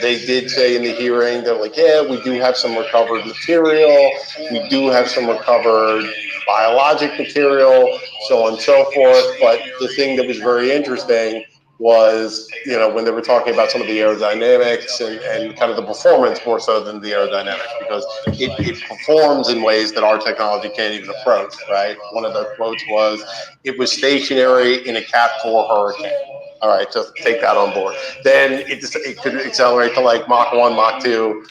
they did say in the hearing, they're like, yeah, we do have some recovered material, we do have some recovered biologic material, so on and so forth. But the thing that was very interesting was, when they were talking about some of the aerodynamics and kind of the performance more so than the aerodynamics, because it performs in ways that our technology can't even approach, right? One of the quotes was, it was stationary in a Cat 4 hurricane. All right, just take that on board. Then it could accelerate to like Mach 1, Mach 2,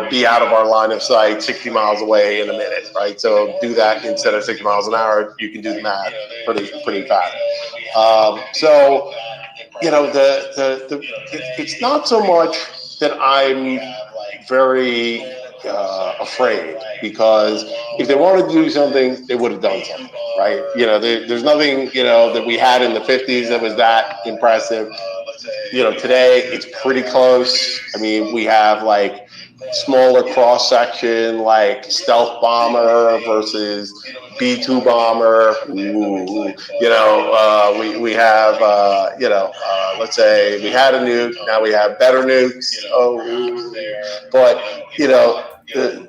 be out of our line of sight 60 miles away in a minute, right? So do that instead of 60 miles an hour, you can do the math pretty fast. So, it's not so much that I'm very afraid, because if they wanted to do something, they would have done something, right? There's nothing, that we had in the 50s that was that impressive. Today it's pretty close. I mean, we have like smaller cross section, like stealth bomber versus B-2 bomber. Ooh, we have, let's say we had a nuke, now we have better nukes. Oh, but the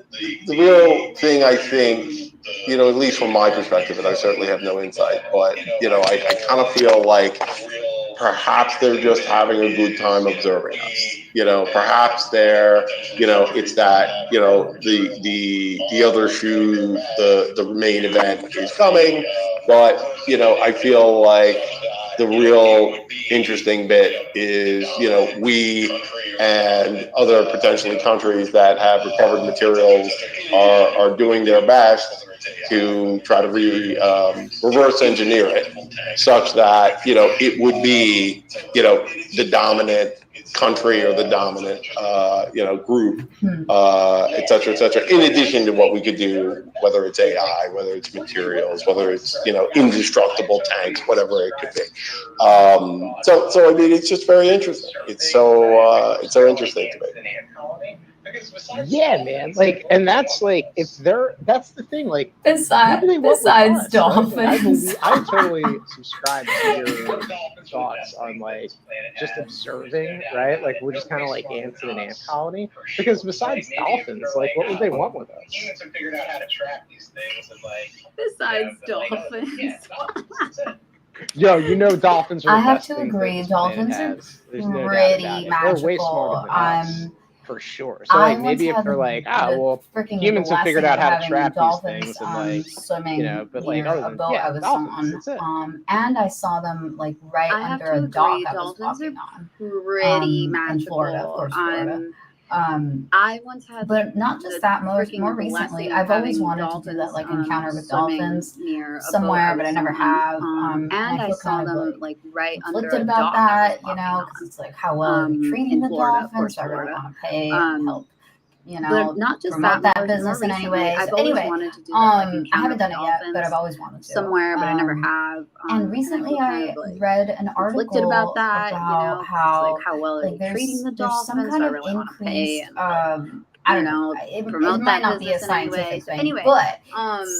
real thing, I think, at least from my perspective, and I certainly have no insight, but I kind of feel like perhaps they're just having a good time observing us. Perhaps they're, it's that, the other shoe, the main event is coming, but I feel like the real interesting bit is, we and other potentially countries that have recovered materials are doing their best to try to reverse engineer it, such that it would be the dominant country or the dominant group, et cetera, et cetera. In addition to what we could do, whether it's AI, whether it's materials, whether it's indestructible tanks, whatever it could be. So I mean, it's just very interesting. It's so interesting to me. Yeah, man. Like, and that's like, that's the thing. Like, besides dolphins, right? Like, I totally subscribe to your thoughts on like just observing, right? Like, we're just kind of like ants in an ant colony. Because besides dolphins, like, what would they want with us? Humans have figured out how to trap these things, and like besides dolphins. Yo, dolphins are the I have best to thing agree. this Dolphins planet are has. There's no doubt about pretty it. They're way magical. smarter than us. For sure. So I like maybe if once they're had like, the freaking humans have figured blessing out of how to having trap these dolphins things and like, swimming but like near other a than boat I was dolphins, on. that's it. And I saw them like right I have under to a dock agree, I was dolphins walking are on. pretty magical. In Florida, of course, Florida. I once had, but not just that. More recently, I've always wanted to do that, like encounter with dolphins near somewhere, but I never have. and I saw them like right under a about dock that, because it's like how well are we treating in the Florida, dolphins? So I really want to pay help. But not just promote that more business in any recently. way. I've So always anyway, wanted to do that, like, I haven't done it yet, but I've always wanted to somewhere, but I never have. And recently, I read an article about that, about how like how well are they treating the there's some dolphins. kind I of really want to pay increased. and I don't know. It might not be a scientific thing, but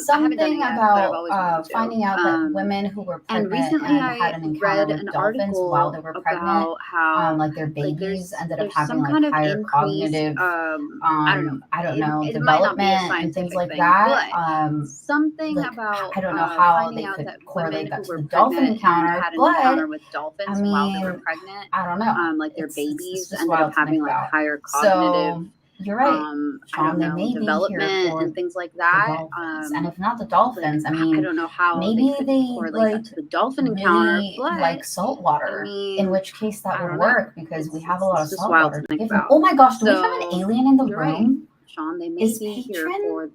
something about finding out that women who were pregnant and recently and had an encounter with dolphins while they were pregnant, how like their babies ended up having some like kind of higher cognitive, I don't know, development and things like that. Something like, about I don't know how they could correlate that to the dolphin encounter, but with dolphins I mean, while they were pregnant. I don't know. Like their babies it's ended up having like higher cognitive. So you're right, Sean. They may development be here for and things like that. And if not the dolphins, I mean, I don't know how maybe they like to the dolphin encounter, really but like salt water. In which case that would work because we have a lot of salt wild water. to think about. Oh my gosh, do we have an alien in the room? Right, Sean, they may be here for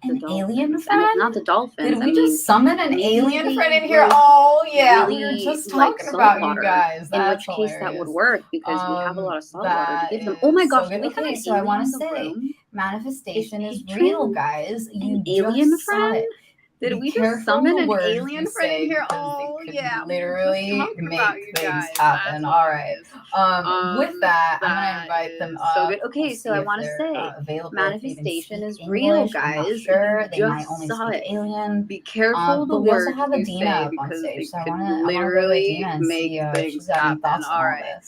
an alien friend? And if not the dolphins. Did we just summon an alien friend in here? Oh yeah, we were just talking about you guys. That's in which case that would work because we have a lot of salt water to give them. Oh my gosh, we have an so I want to say manifestation is real, guys. You alien friend? Did we just summon an alien friend in here? Oh yeah, literally make things happen. All right. With that, I'm gonna invite them up. So good. Okay, so I want to say manifestation is real, guys. Sure, they might only speak alien. Be careful the we also words have a you Dina say up on because stage, they so could I want to literally make things happen. All right.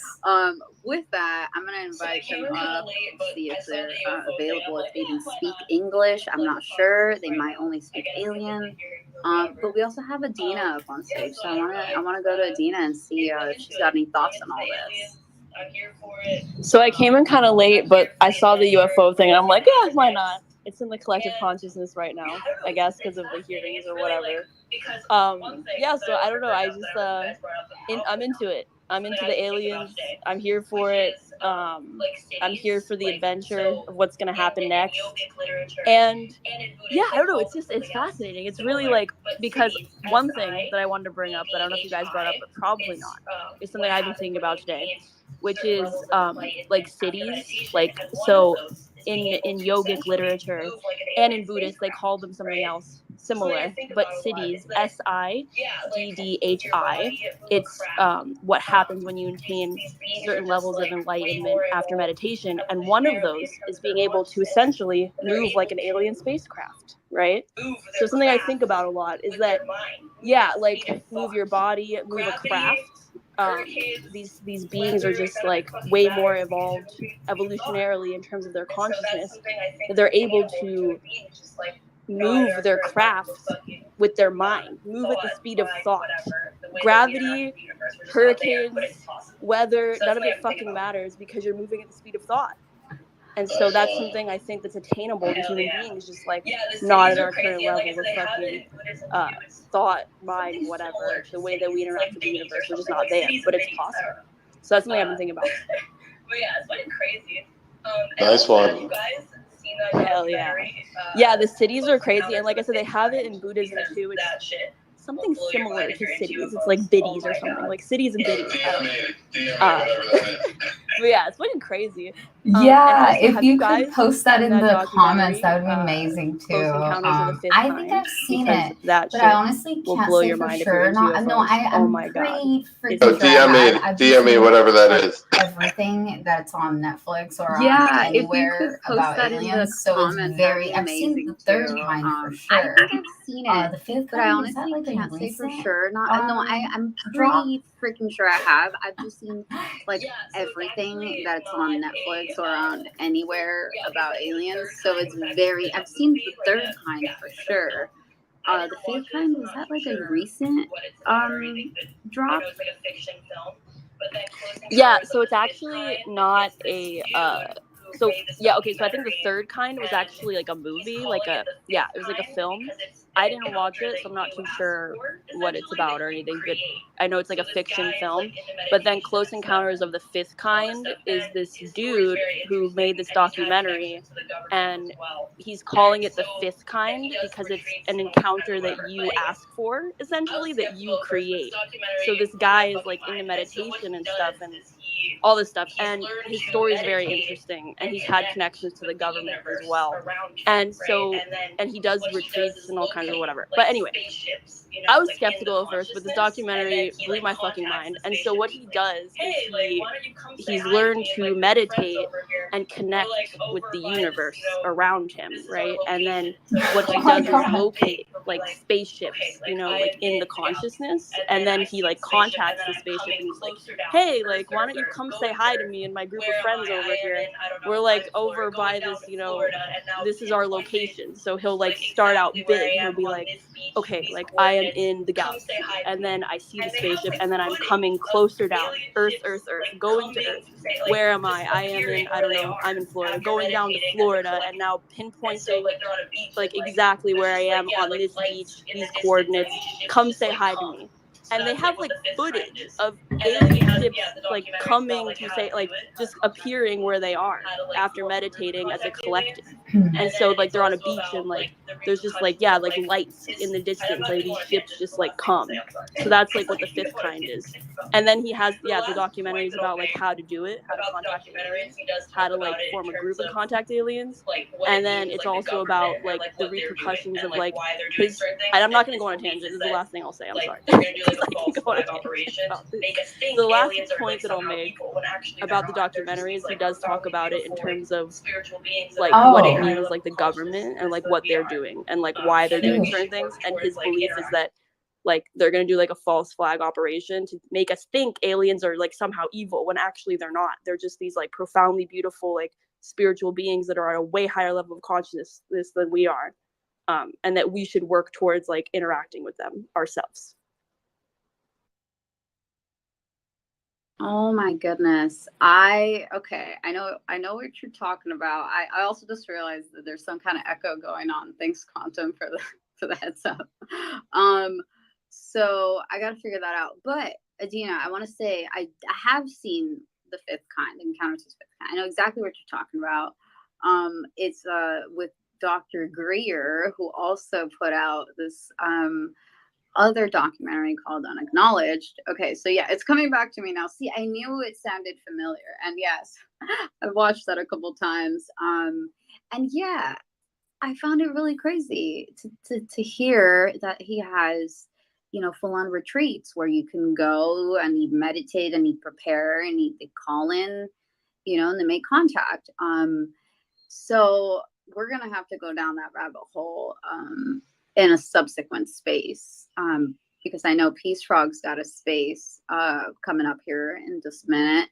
with that, I'm gonna invite them up, see if they're available, if they even speak English. I'm not sure. They might only speak alien. But we also have Adina up on stage, so I wanna go to Adina and see if she's got any thoughts on all this. I'm here for it. So I came in kind of late, but I saw the UFO thing, and I'm like, yeah, why not? It's in the collective consciousness right now, I guess, because of the hearings or whatever. Yeah, so I don't know. I just I'm into it. I'm into the aliens. I'm here for it. I'm here for the adventure of what's gonna happen next. And yeah, I don't know. It's fascinating. It's really like, because one thing that I wanted to bring up that I don't know if you guys brought up, but probably not, is something I've been thinking about today, which is like cities. Like, so in yogic literature and in Buddhist, they call them something else similar, but ciddhis, SIDDHI, it's what happens when you attain certain levels of enlightenment after meditation, and one of those is being able to essentially move like an alien spacecraft, right? So something I think about a lot is that, yeah, like move your body, move a craft. These beings are just like way more evolved evolutionarily in terms of their consciousness, that they're able to move their craft with their mind, move at the speed of thought. Gravity, hurricanes, weather, none of it fucking matters because you're moving at the speed of thought. And so that's something I think that's attainable to human beings, just like not at our current level of fucking thought, mind, whatever, the way that we interact with the universe, we're just not there, but it's possible. So that's something I've been thinking about. But yeah, it's fucking crazy. Nice one. Have you guys seen that documentary? Yeah, the cities are crazy, and like I said, they have it in Buddhism too. It's something similar to cities. It's like biddies or something, like cities and biddies. I don't know. But yeah, it's fucking crazy. Yeah, also, if you guys could post that in the comments, that would be amazing too. Close Encounters of the Fifth I think Kind, I've seen because it, that but shit I honestly will can't blow say your for mind if you're sure. into UFOs. I'm Oh my god, pretty it's freaking sure I've DM me seen, whatever that like, is. everything that's on Netflix or Yeah, on if you anywhere could post about that in the aliens. So it's comments, very. that'd I've be seen amazing the third too. kind for I sure. think I've seen it, The fifth but I kind, is that honestly like a can't say for recent sure. I'm drop? pretty freaking sure I have. I've just seen like everything that's on Netflix or on anywhere about aliens. So it's very. I've seen the third kind for sure. The fifth kind, was that like a recent drop? Yeah, so it's actually not a so yeah, okay, so I think the third kind was actually like a movie, like a, yeah, it was like a film. I didn't watch it, so I'm not too sure what it's about or anything, but I know it's like a fiction film. But then Close Encounters of the Fifth Kind is this dude who made this documentary, and he's calling it the fifth kind because it's an encounter that you ask for, essentially, that you create. So this guy is like into meditation and stuff and all this stuff, and his story is very interesting, and he's had connections to the government as well, and so, and he does retreats and all kinds of whatever. But anyway, I was skeptical at first, but this documentary blew my fucking mind. And so what he does is he's learned to meditate and connect with the universe around him, right? And then what he does is locate like spaceships, you know, like in the consciousness, and then he like contacts the spaceship and he's like, hey, like, why don't you come say hi to me and my group of friends over here? We're like over by this, you know, this is our location. So he'll like start out big. He'll be like, okay, like I am in the galaxy, and then I see the spaceship, and then I'm coming closer down, Earth, going to Earth. Where am I? I am in, I don't know, I'm in Florida, going down to Florida, and now pinpointing like exactly where I am on this beach, these coordinates. Come say hi to me. And they have like footage of alien ships like coming to say, like, just appearing where they are after meditating as a collective. And so like they're on a beach and like there's just like, yeah, like lights in the distance, like these ships just like come. So that's like what the fifth kind is. And then he has, yeah, the documentaries about like how to do it, how to contact aliens, how to like form a group and contact aliens. And then it's also about like the repercussions of like his, and I'm not going to go on a tangent, this is the last thing I'll say, I'm sorry. I can go on a tangent about this. So the last point that I'll make about the documentary is he does talk about it in terms of like what it means, like the government and like what they're doing and like why they're doing certain things. And his belief is that like they're going to do like a false flag operation to make us think aliens are like somehow evil when actually they're not. They're just these like profoundly beautiful, like spiritual beings that are at a way higher level of consciousness than we are. And that we should work towards like interacting with them ourselves. Oh my goodness. I know what you're talking about. I also just realized that there's some kind of echo going on. Thanks, Quantum, for the heads up. So I gotta figure that out. But Adina, I want to say I have seen The Fifth Kind, Encounters with Fifth Kind. I know exactly what you're talking about. It's with Dr. Greer, who also put out this other documentary called Unacknowledged. Okay, so yeah, it's coming back to me now. See, I knew it sounded familiar, and yes, I've watched that a couple times. And yeah, I found it really crazy to hear that he has, you know, full on retreats where you can go and you meditate and you prepare and you call in, you know, and they make contact. So we're gonna have to go down that rabbit hole in a subsequent space, because I know Peace Frog's got a space coming up here in just a minute.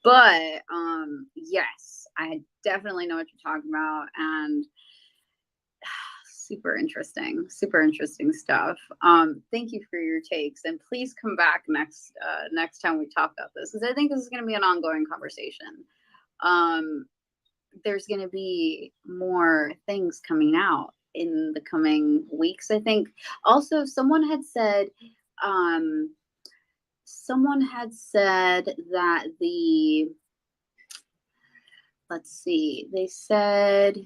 But yes, I definitely know what you're talking about, and super interesting stuff. Thank you for your takes, and please come back next time we talk about this, because I think this is going to be an ongoing conversation. There's going to be more things coming out in the coming weeks, I think. Also, someone had said that let's see, they said,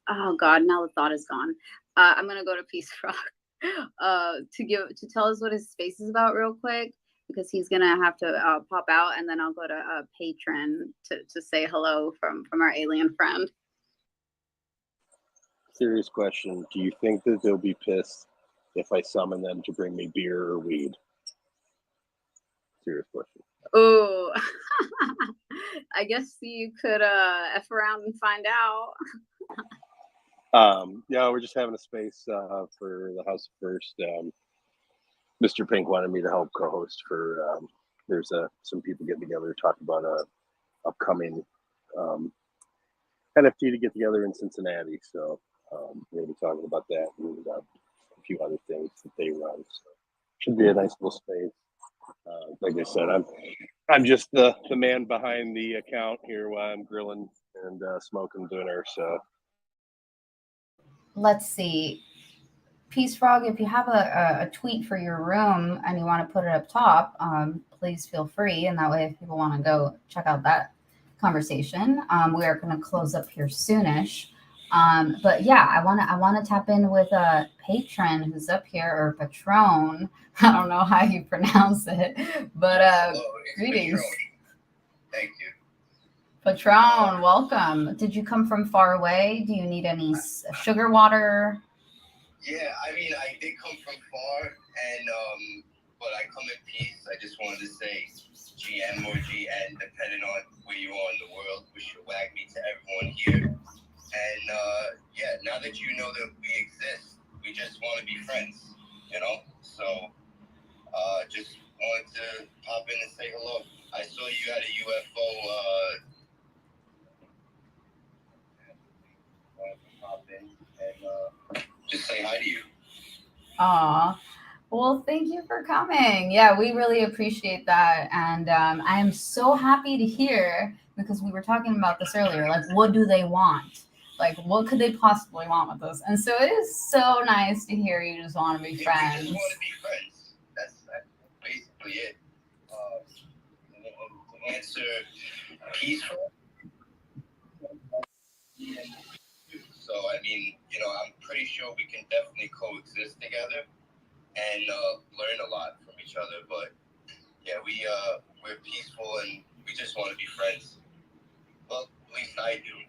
oh God, now the thought is gone. I'm going to go to Peace Frog to tell us what his space is about real quick, because he's going to have to pop out, and then I'll go to Patron to say hello from our alien friend. Serious question. Do you think that they'll be pissed if I summon them to bring me beer or weed? Serious question. Oh, I guess you could F around and find out. Yeah, we're just having a space for the House of First. Mr. Pink wanted me to help co-host for. There's some people getting together to talk about a upcoming NFT to get together in Cincinnati. So we're going to be talking about that and a few other things that they run. So should be a nice little space. Like I said, I'm just the man behind the account here while I'm grilling and smoking dinner. So let's see. Peace Frog, if you have a tweet for your room and you want to put it up top, please feel free. And that way, if people want to go check out that conversation, we are going to close up here soonish. But yeah, I want to tap in with a patron who's up here, or Patron. I don't know how you pronounce it, but greetings. Thank you. Patron, welcome. Did you come from far away? Do you need any sugar water? Yeah, I mean, I did come from far, and but I come in peace. I just wanted to say GM or GN, depending on where you are in the world. Wish you wag me to everyone here. And yeah, now that you know that we exist, we just want to be friends, you know? So just wanted to pop in and say hello. I saw you at a UFO. Wanted to pop in and just say hi to you. Aw. Well, thank you for coming. Yeah, we really appreciate that. And I am so happy to hear, because we were talking about this earlier, like, what do they want? Like, what could they possibly want with us? And so it is so nice to hear you just want to be friends. We just want to be friends. That's basically it. To answer peaceful. So, I mean, you know, I'm pretty sure we can definitely coexist together and learn a lot from each other. But yeah, we're peaceful and we just want to be friends. Well, at least I do.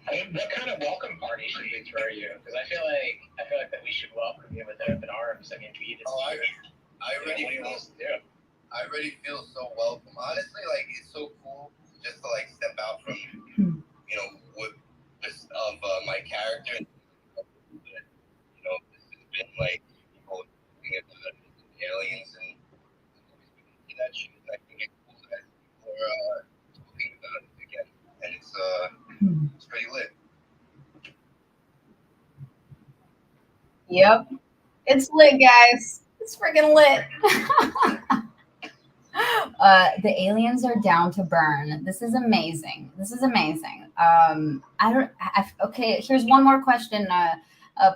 I mean, what kind of welcome party should we throw you? Because I feel like that we should welcome you with open arms. I mean, we just I already feel so welcome. Honestly, like, it's so cool just to like step out from you know what this of my character. You know, this has been like people It's pretty lit. Yep. It's lit, guys. It's freaking lit. The aliens are down to burn. This is amazing. This is amazing. Okay, here's one more question,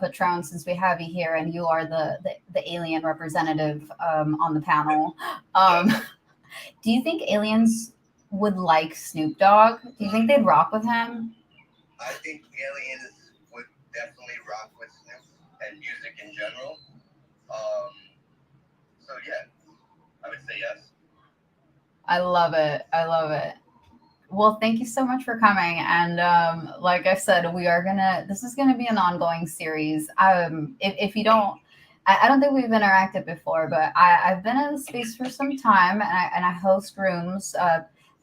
Patron, since we have you here and you are the alien representative on the panel. Do you think aliens would like Snoop Dogg? Do you think they'd rock with him? I think aliens would definitely rock with Snoop and music in general. So yeah, I would say yes. I love it. I love it. Well, thank you so much for coming. And like I said, this is gonna be an ongoing series. If you don't, I don't think we've interacted before, but I've been in the space for some time, and I host rooms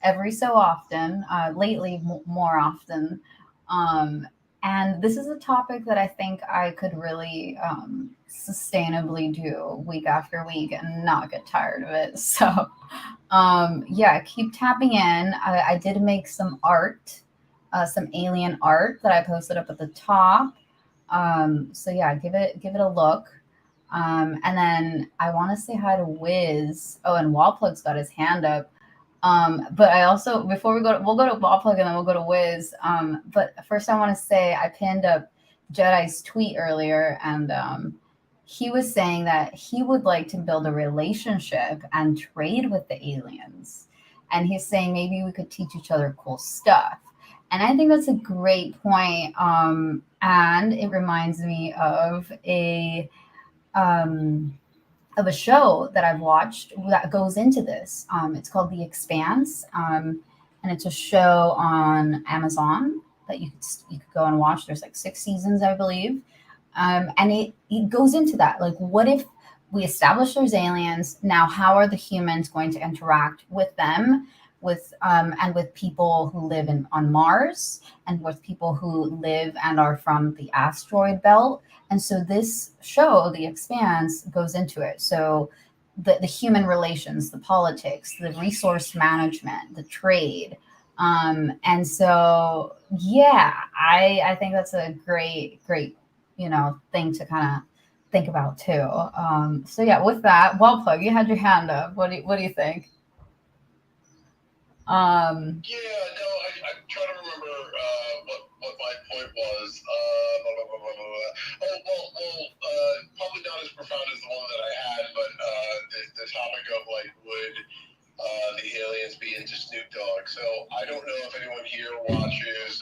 every so often. Lately, more often. And this is a topic that I think I could really sustainably do week after week and not get tired of it. So, yeah, keep tapping in. I did make some art, some alien art that I posted up at the top. So yeah, give it a look. And then I want to say hi to Wiz. Oh, and Wallplug's got his hand up. But I also, before we'll go to Wallplug and then we'll go to Wiz. But first I want to say I pinned up Jedi's tweet earlier, and he was saying that he would like to build a relationship and trade with the aliens. And he's saying maybe we could teach each other cool stuff. And I think that's a great point. And it reminds me of a show that I've watched that goes into this. It's called The Expanse, and it's a show on Amazon that you could go and watch. There's like 6 seasons, I believe, and it goes into that. Like, what if we establish there's aliens? Now, how are the humans going to interact with them, and with people who live on Mars, and with people who live and are from the asteroid belt? And so this show, The Expanse, goes into it. So the human relations, the politics, the resource management, the trade. And so, yeah, I think that's a great, thing to kind of think about too. So yeah, with that, Wallplug, you had your hand up. What do you think? Yeah, no, I'm trying to remember what my point was. Probably not as profound as the one that I had, but the topic of like, would the aliens be into Snoop Dogg? So I don't know if anyone here watches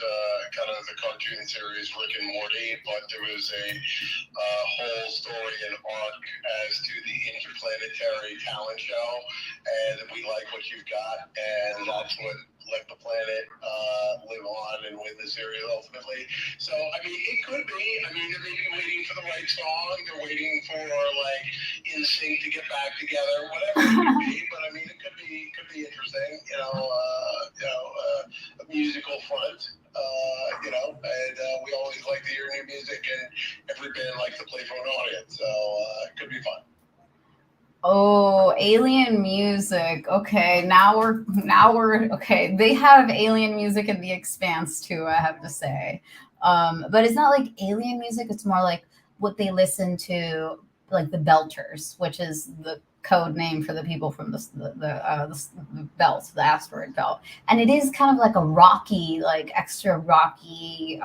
kind of the cartoon series Rick and Morty, but there was a whole story and arc as to the interplanetary talent show, and we like what you've got, and that's what let the planet live on and win the series ultimately. So, I mean, it could be. I mean, they're maybe waiting for the right song. They're waiting for, like, NSYNC to get back together, whatever it could be. But, I mean, it could be interesting, a musical front, and we always like to hear new music, and every band likes to play for an audience. So, it could be fun. Oh, alien music. Okay, now we're okay. They have alien music in The Expanse too, I have to say. But it's not like alien music. It's more like what they listen to, like the Belters, which is the code name for the people from the belt, the asteroid belt. And it is kind of like a rocky, like extra rocky,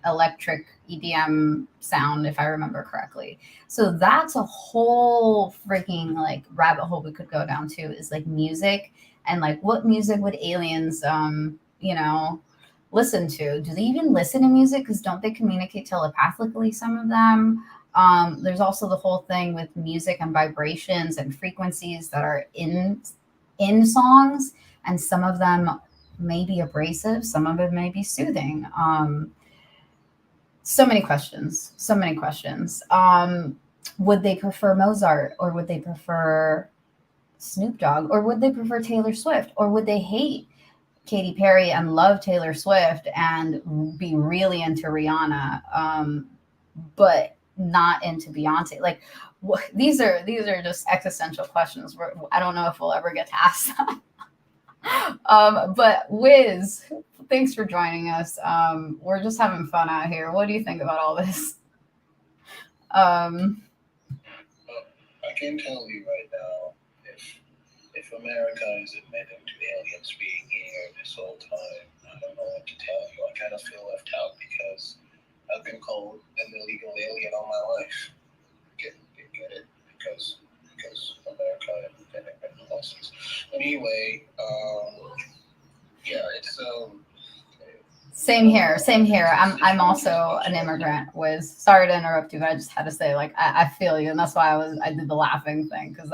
electric EDM sound, if I remember correctly. So that's a whole freaking like rabbit hole we could go down to, is like music, and like what music would aliens listen to? Do they even listen to music? Because don't they communicate telepathically, some of them? There's also the whole thing with music and vibrations and frequencies that are in songs, and some of them may be abrasive, some of it may be soothing. So many questions. Would they prefer Mozart, or would they prefer Snoop Dogg, or would they prefer Taylor Swift, or would they hate Katy Perry and love Taylor Swift and be really into Rihanna, but not into Beyonce? Like, these are just existential questions. I don't know if we'll ever get to ask them. But Wiz, thanks for joining us. We're just having fun out here. What do you think about all this? I can tell you right now, if America is admitting to aliens being here this whole time, I don't know what to tell you. I kind of feel left out because I've been called an illegal alien all my life. Get it? Because America and losses. Anyway, yeah, it's Same here. Same here. I'm also an immigrant. Sorry to interrupt you, but I just had to say, like, I feel you, and that's why I did the laughing thing, because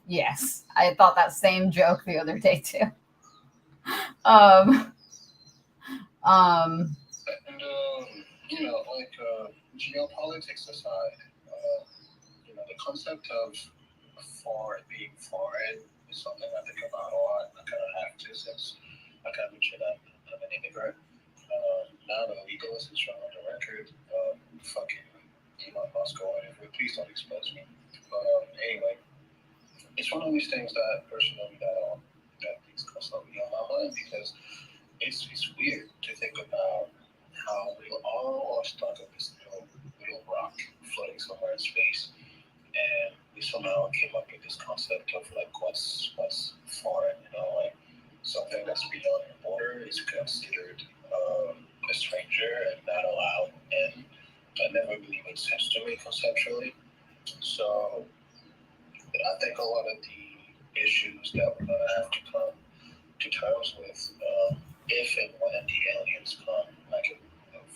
yes, I thought that same joke the other day too. And like geopolitics aside, the concept of being foreign is something I think about a lot. I kind of have to, since I kind of mentioned I'm an immigrant. Not a legalist, it's on the record. Fucking Elon Musk or whatever. Please don't expose me. But anyway, it's one of these things that personally that is constantly on my mind because it's weird to think about how we all are stuck on this little rock floating somewhere in space, and we somehow came up with this concept of like what's foreign, like something that's beyond your border is considered a stranger and not allowed, and I never really made sense to me conceptually. So I think a lot of the issues that we're gonna have to come to terms with, if and when the aliens come, like in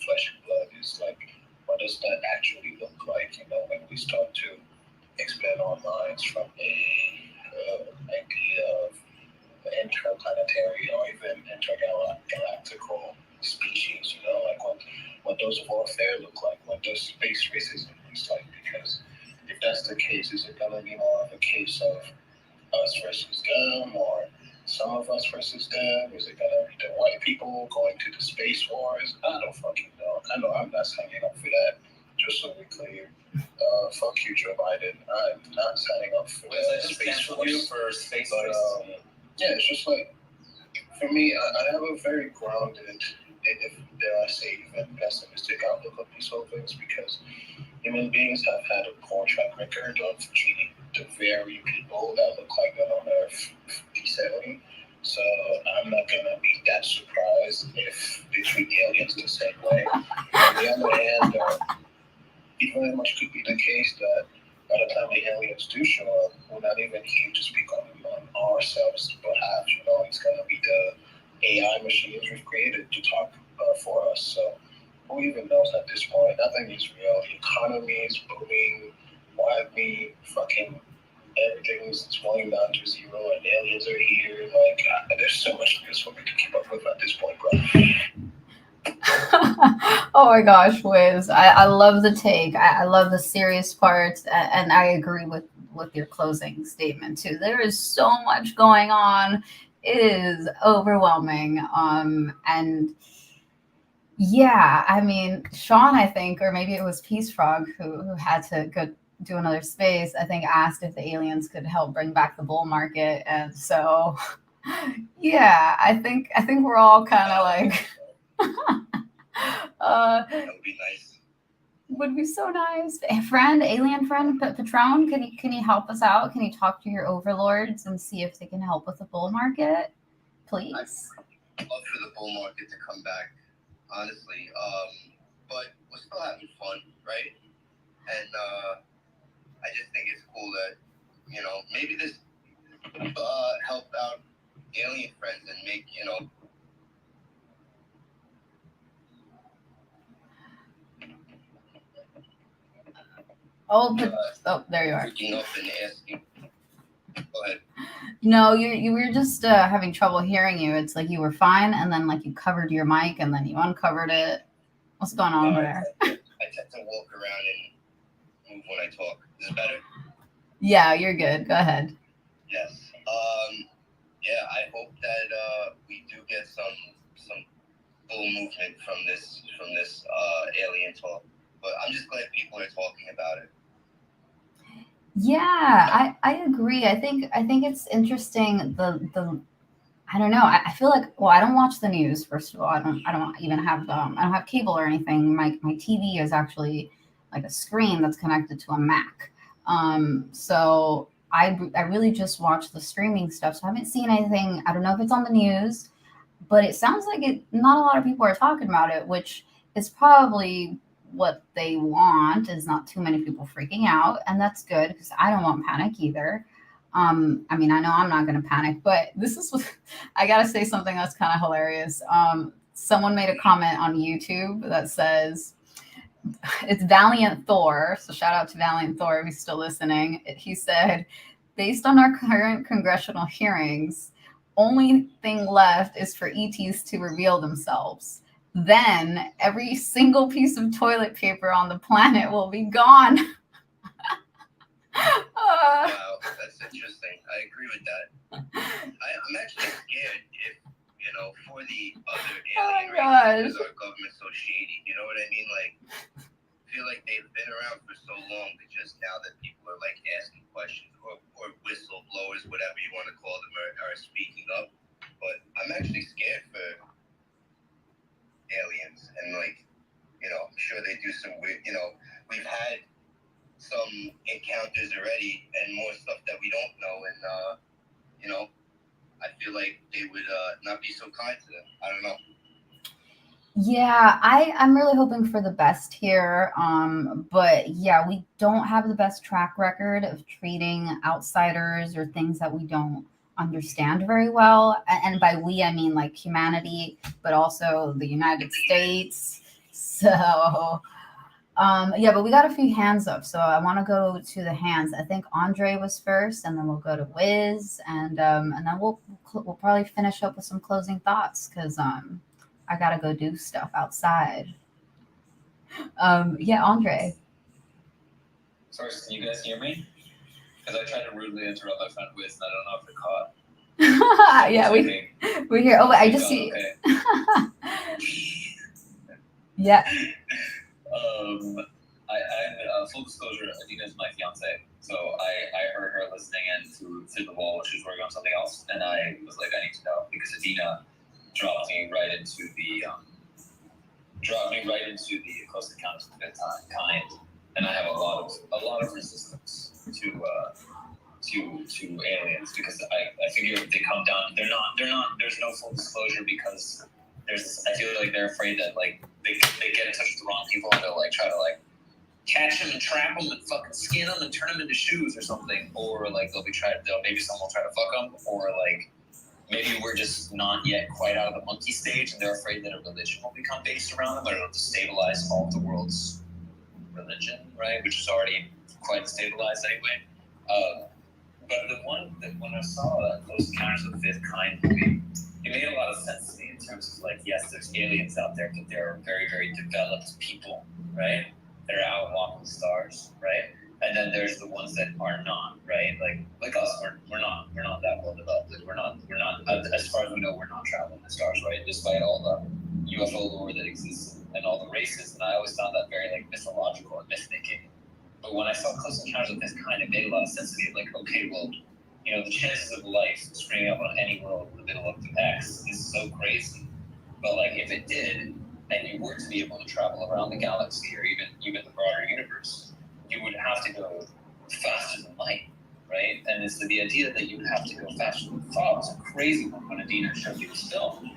flesh and blood, is like, what does that actually look like? When we start to expand our minds from a idea of interplanetary or even intergalactical species, like what does warfare look like? What does space racism look like? Because if that's the case, is it gonna be more of a case of us versus them, or some of us versus them? Is it gonna be the white people going to the space wars? I don't fucking know. I know I'm not signing up for that. Just so we're clear. Fuck you, Joe Biden. I'm not signing up for that. Space wars. For space wars. Yeah, it's just like, for me, I have a very grounded, if dare I say, even pessimistic outlook on these whole things, because human beings have had a poor track record of treating the very people that look like them on Earth decently. So I'm not gonna be that surprised if they treat aliens the same way. On the other hand, even much could be the case that by the time the aliens do show up, we're not even here to speak on ourselves, behalf. It's gonna be the AI machines we've created to talk for us. So who even knows at this point? Nothing is real. The economy is booming, wildly, fucking everything's going down to zero, and aliens are here. Like, there's so much news for me to keep up with at this point, bro. Oh my gosh, Wiz. I love the take. I love the serious parts, and I agree with your closing statement too. There is so much going on. It is overwhelming. And yeah, I mean, Sean, I think, or maybe it was Peace Frog who had to go do another space, I think, asked if the aliens could help bring back the bull market. And so yeah, I think we're all kind of like That would be nice. would be so nice. Alien friend, Patron, can you help us out? Can you talk to your overlords and see if they can help with the bull market, please? I'd love for the bull market to come back, honestly. But we're still having fun, right? And I just think it's cool that, maybe this help out alien friends and make, Oh, there you are. freaking up and asking. Go ahead. No, you were just having trouble hearing you. It's like you were fine, and then like you covered your mic, and then you uncovered it. What's going on there? I tend to walk around and move when I talk. Is it better? Yeah, you're good. Go ahead. Yes. Yeah, I hope that we do get some full movement from this alien talk. But I'm just glad people are talking about it. Yeah, I agree. I think it's interesting the I don't know. I feel like, well, I don't watch the news. First of all, I don't even have I don't have cable or anything. My TV is actually like a screen that's connected to a Mac. So I really just watch the streaming stuff. So I haven't seen anything. I don't know if it's on the news, but it sounds like it. Not a lot of people are talking about it, which is probably what they want. Is not too many people freaking out, and that's good because I don't want panic either. I mean, I know I'm not going to panic, but this is what I got to say something that's kind of hilarious. Someone made a comment on YouTube that says, it's Valiant Thor. So shout out to Valiant Thor if he's still listening. He said, based on our current congressional hearings, only thing left is for ETs to reveal themselves. Then every single piece of toilet paper on the planet will be gone. Wow, that's interesting. I agree with that. I'm actually scared if, for the other alien races, because our government's so shady. You know what I mean? Like, I feel like they've been around for so long, but just now that people are like asking questions or whistleblowers, whatever you want to call them, are speaking up. But I'm actually scared for aliens, and like, I'm sure they do some weird. We've had some encounters already, and more stuff that we don't know, and I feel like they would not be so kind to them. I don't know. Yeah, I'm really hoping for the best here. But yeah, we don't have the best track record of treating outsiders or things that we don't understand very well. And by we, I mean like humanity, but also the United States. So, yeah, but we got a few hands up. So I want to go to the hands. I think Andre was first, and then we'll go to Wiz, and then we'll probably finish up with some closing thoughts because I gotta go do stuff outside. Yeah, Andre. Sorry, can you guys hear me? Because I tried to rudely interrupt my friend Wiz, and I don't know if it caught. Yeah, we hear. Oh, wait, I just see. Okay. Yeah. Full disclosure, Adina's my fiance, so I heard her listening in through the wall. She was working on something else, and I was like, I need to know because Adina dropped me right into the Close Encounters of the Fifth Kind, and I have a lot of resistance to aliens because I figure if they come down, they're not. There's no full disclosure because I feel like they're afraid that like they get in touch with the wrong people and they'll like try to like catch them and trap them and fucking skin them and turn them into shoes or something, or like maybe someone will try to fuck them, or like maybe we're just not yet quite out of the monkey stage and they're afraid that a religion will become based around them, but it'll destabilize all of the world's religion, right? Which is already quite destabilized anyway. But the one that when I saw Close Encounters of the Fifth Kind movie, it made a lot of sense to me in terms of like, yes, there's aliens out there, but they're very, very developed people, right? They're out walking the stars, right? And then there's the ones that are not, right? Like us, we're not that well developed. Like we're not as far as we know, we're not traveling the stars, right? Despite all the UFO lore that exists and all the races, and I always found that very like mythological and myth making. But when I saw Close Encounters of this kind, it made a lot of sense to me. Like, okay, well, the chances of life springing up on any world in the middle of the X is so crazy. But like, if it did, and you were to be able to travel around the galaxy or even the broader universe, you would have to go faster than light, right? And it's the idea that you would have to go faster than thought was a crazy one when Adina showed you this film.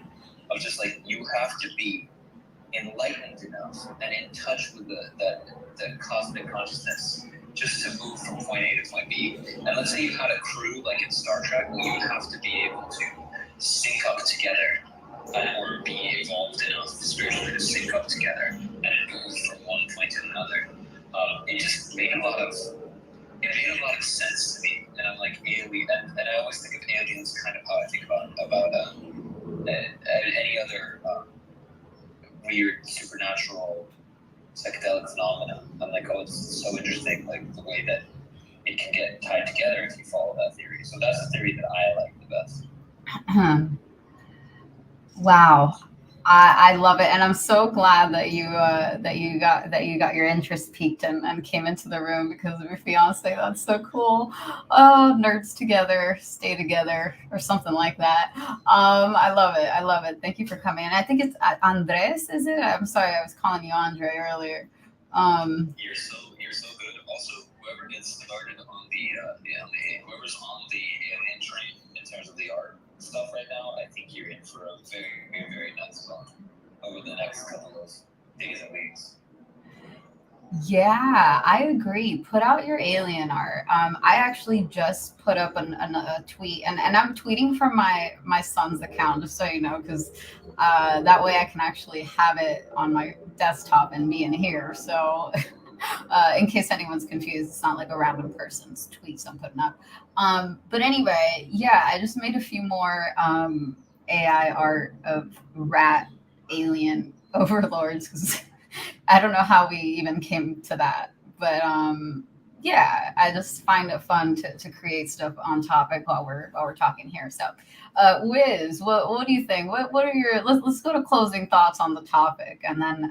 Of just like, you have to be enlightened enough and in touch with the cosmic consciousness just to move from point A to point B. And let's say you had a crew like in Star Trek, where you would have to be able to sync up together or be evolved enough spiritually to sync up together and move from one point to another. It just made a lot of sense to me. And I'm like, alien, and I always think of aliens kind of how I think about any other weird supernatural psychedelic phenomena. I'm like, oh, this is so interesting, like the way that it can get tied together if you follow that theory. So that's the theory that I like the best. Wow. I love it, and I'm so glad that you got your interest piqued and came into the room because of your fiance. That's so cool. Oh, nerds together, stay together, or something like that. I love it. I love it. Thank you for coming. And I think it's Andres. Is it? I'm sorry, I was calling you Andre earlier. You're so good. Also, whoever gets started on whoever's on the alien train in terms of the art stuff right now, I think you're in for a very, very, very nice run over the next couple of days and weeks. Yeah, I agree. Put out your alien art. I actually just put up a tweet, and I'm tweeting from my son's account, just so you know, because that way I can actually have it on my desktop and be in here. So, in case anyone's confused, it's not like a random person's tweets I'm putting up. But anyway, yeah, I just made a few more AI art of rat alien overlords because I don't know how we even came to that, but yeah, I just find it fun to create stuff on topic while we're talking here. So, Wiz, what do you think? What are your let's go to closing thoughts on the topic, and then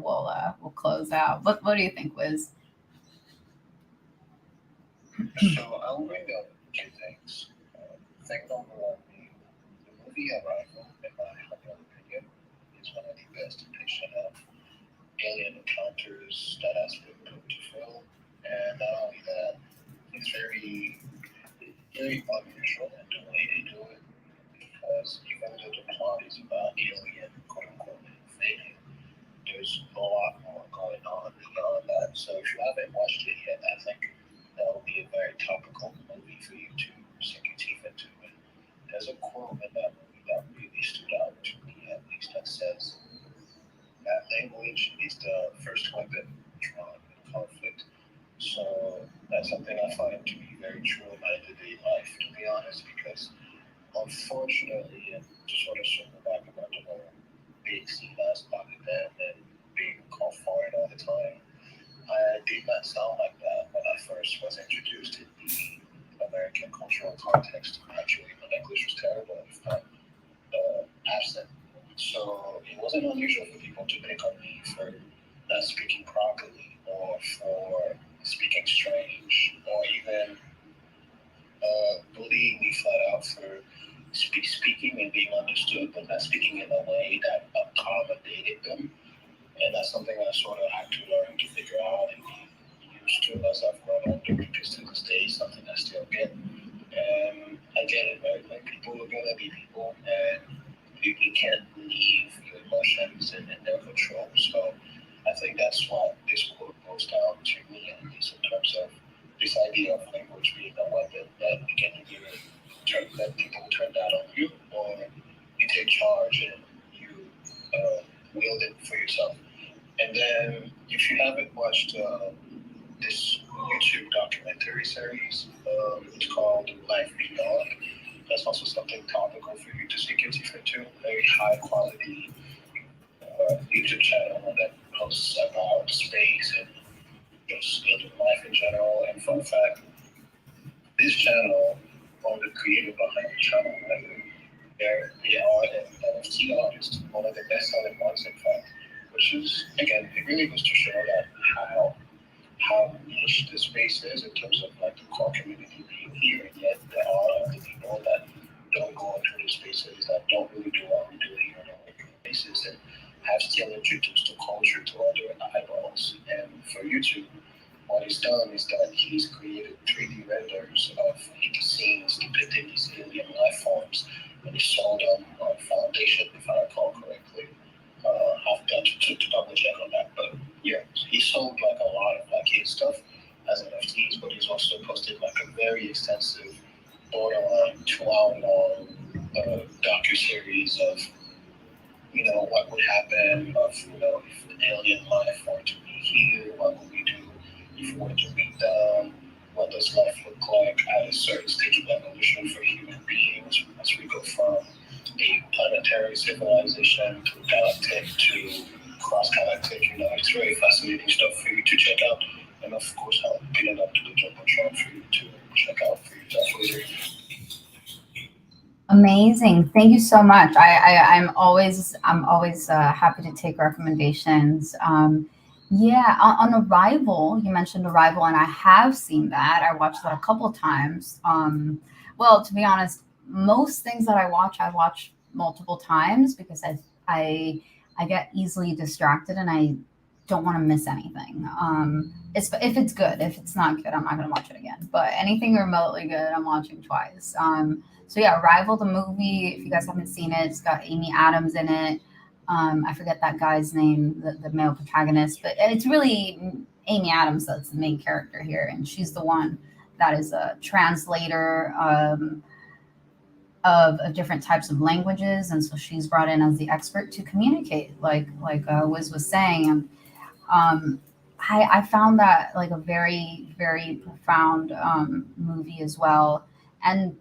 we'll close out. What do you think, Wiz? So I'll bring up two things. Thing number one, the movie Arrival, in my humble opinion, is one of the best depiction of alien encounters that has been put to film. And not only that, it's very, very unusual in the way they do it. Because even though the plot is about alien, quote unquote, invading, there's a lot more going on beyond that. So if you haven't watched it yet, I think that will be a very topical movie for you to sink your teeth into. And there's a quote in that movie that really stood out to me, at least, that says that language is the first weapon drawn in conflict. So that's something I find to be very true in my everyday life, to be honest, because unfortunately, and to sort of circle back about the whole big sea last pocket and being called foreign all the time, I did not sound like that when I first was introduced in the American cultural context. Actually, my English was terrible, if not absent. So it wasn't unusual for people to pick on me for not speaking properly or for speaking strange or even bullying me flat out for speaking and being understood, but not speaking in a way that accommodated them. And that's something I sort of had to learn to figure out and be used to as I've grown older, because to this day, it's something I still get. And I get it, right? Like, people are gonna be people, and you can't leave your emotions in their control. So I think that's what this quote goes down to me, at least in terms of this idea of language being a weapon that you can either let people turn that on you, or you take charge and you wield it for yourself. And then, if you haven't watched this YouTube documentary series, it's called Life Beyond. That's also something topical for you to sink your teeth into. Very high quality YouTube channel that posts about space and just life in general. And fun fact, this channel, or the creator behind the channel, they are an NFT artist, one of the best selling ones, in fact, which is, again, it really goes to show that how niche the space is in terms of like the core community being here, and yet there are other people that don't go into the spaces, that don't really do what we do here on a regular basis, and have still introduced the culture to other eyeballs. And for YouTube, what he's done is that he's created 3D renders of the scenes depicting these alien life forms, and he sold them on Foundation, if I recall correctly. I've got to double check on that, but yeah, he sold like a lot of like his stuff as NFTs, but he's also posted like a very extensive, borderline 2 hour long docu series of what would happen if an alien life were to be here, what would we do if we were to meet them, what does life look like at a certain stage of evolution for human beings as we go from a planetary civilization to galactic to cross-galactic. It's very fascinating stuff for you to check out. And of course, I'll pin it up to the Jumbotron for you to check out for yourself later. Amazing. Thank you so much. I'm always happy to take recommendations. Yeah, on Arrival, you mentioned Arrival, and I have seen that. I watched that a couple times. Well, to be honest, most things that I watch multiple times because I get easily distracted and I don't want to miss anything. If it's good. If it's not good, I'm not going to watch it again. But anything remotely good, I'm watching twice. So yeah, Rival the movie. If you guys haven't seen it, it's got Amy Adams in it. I forget that guy's name, the male protagonist, but it's really Amy Adams that's the main character here, and she's the one that is a translator of different types of languages, and so she's brought in as the expert to communicate, like Wiz was saying, and um, I found that like a very very profound movie as well, and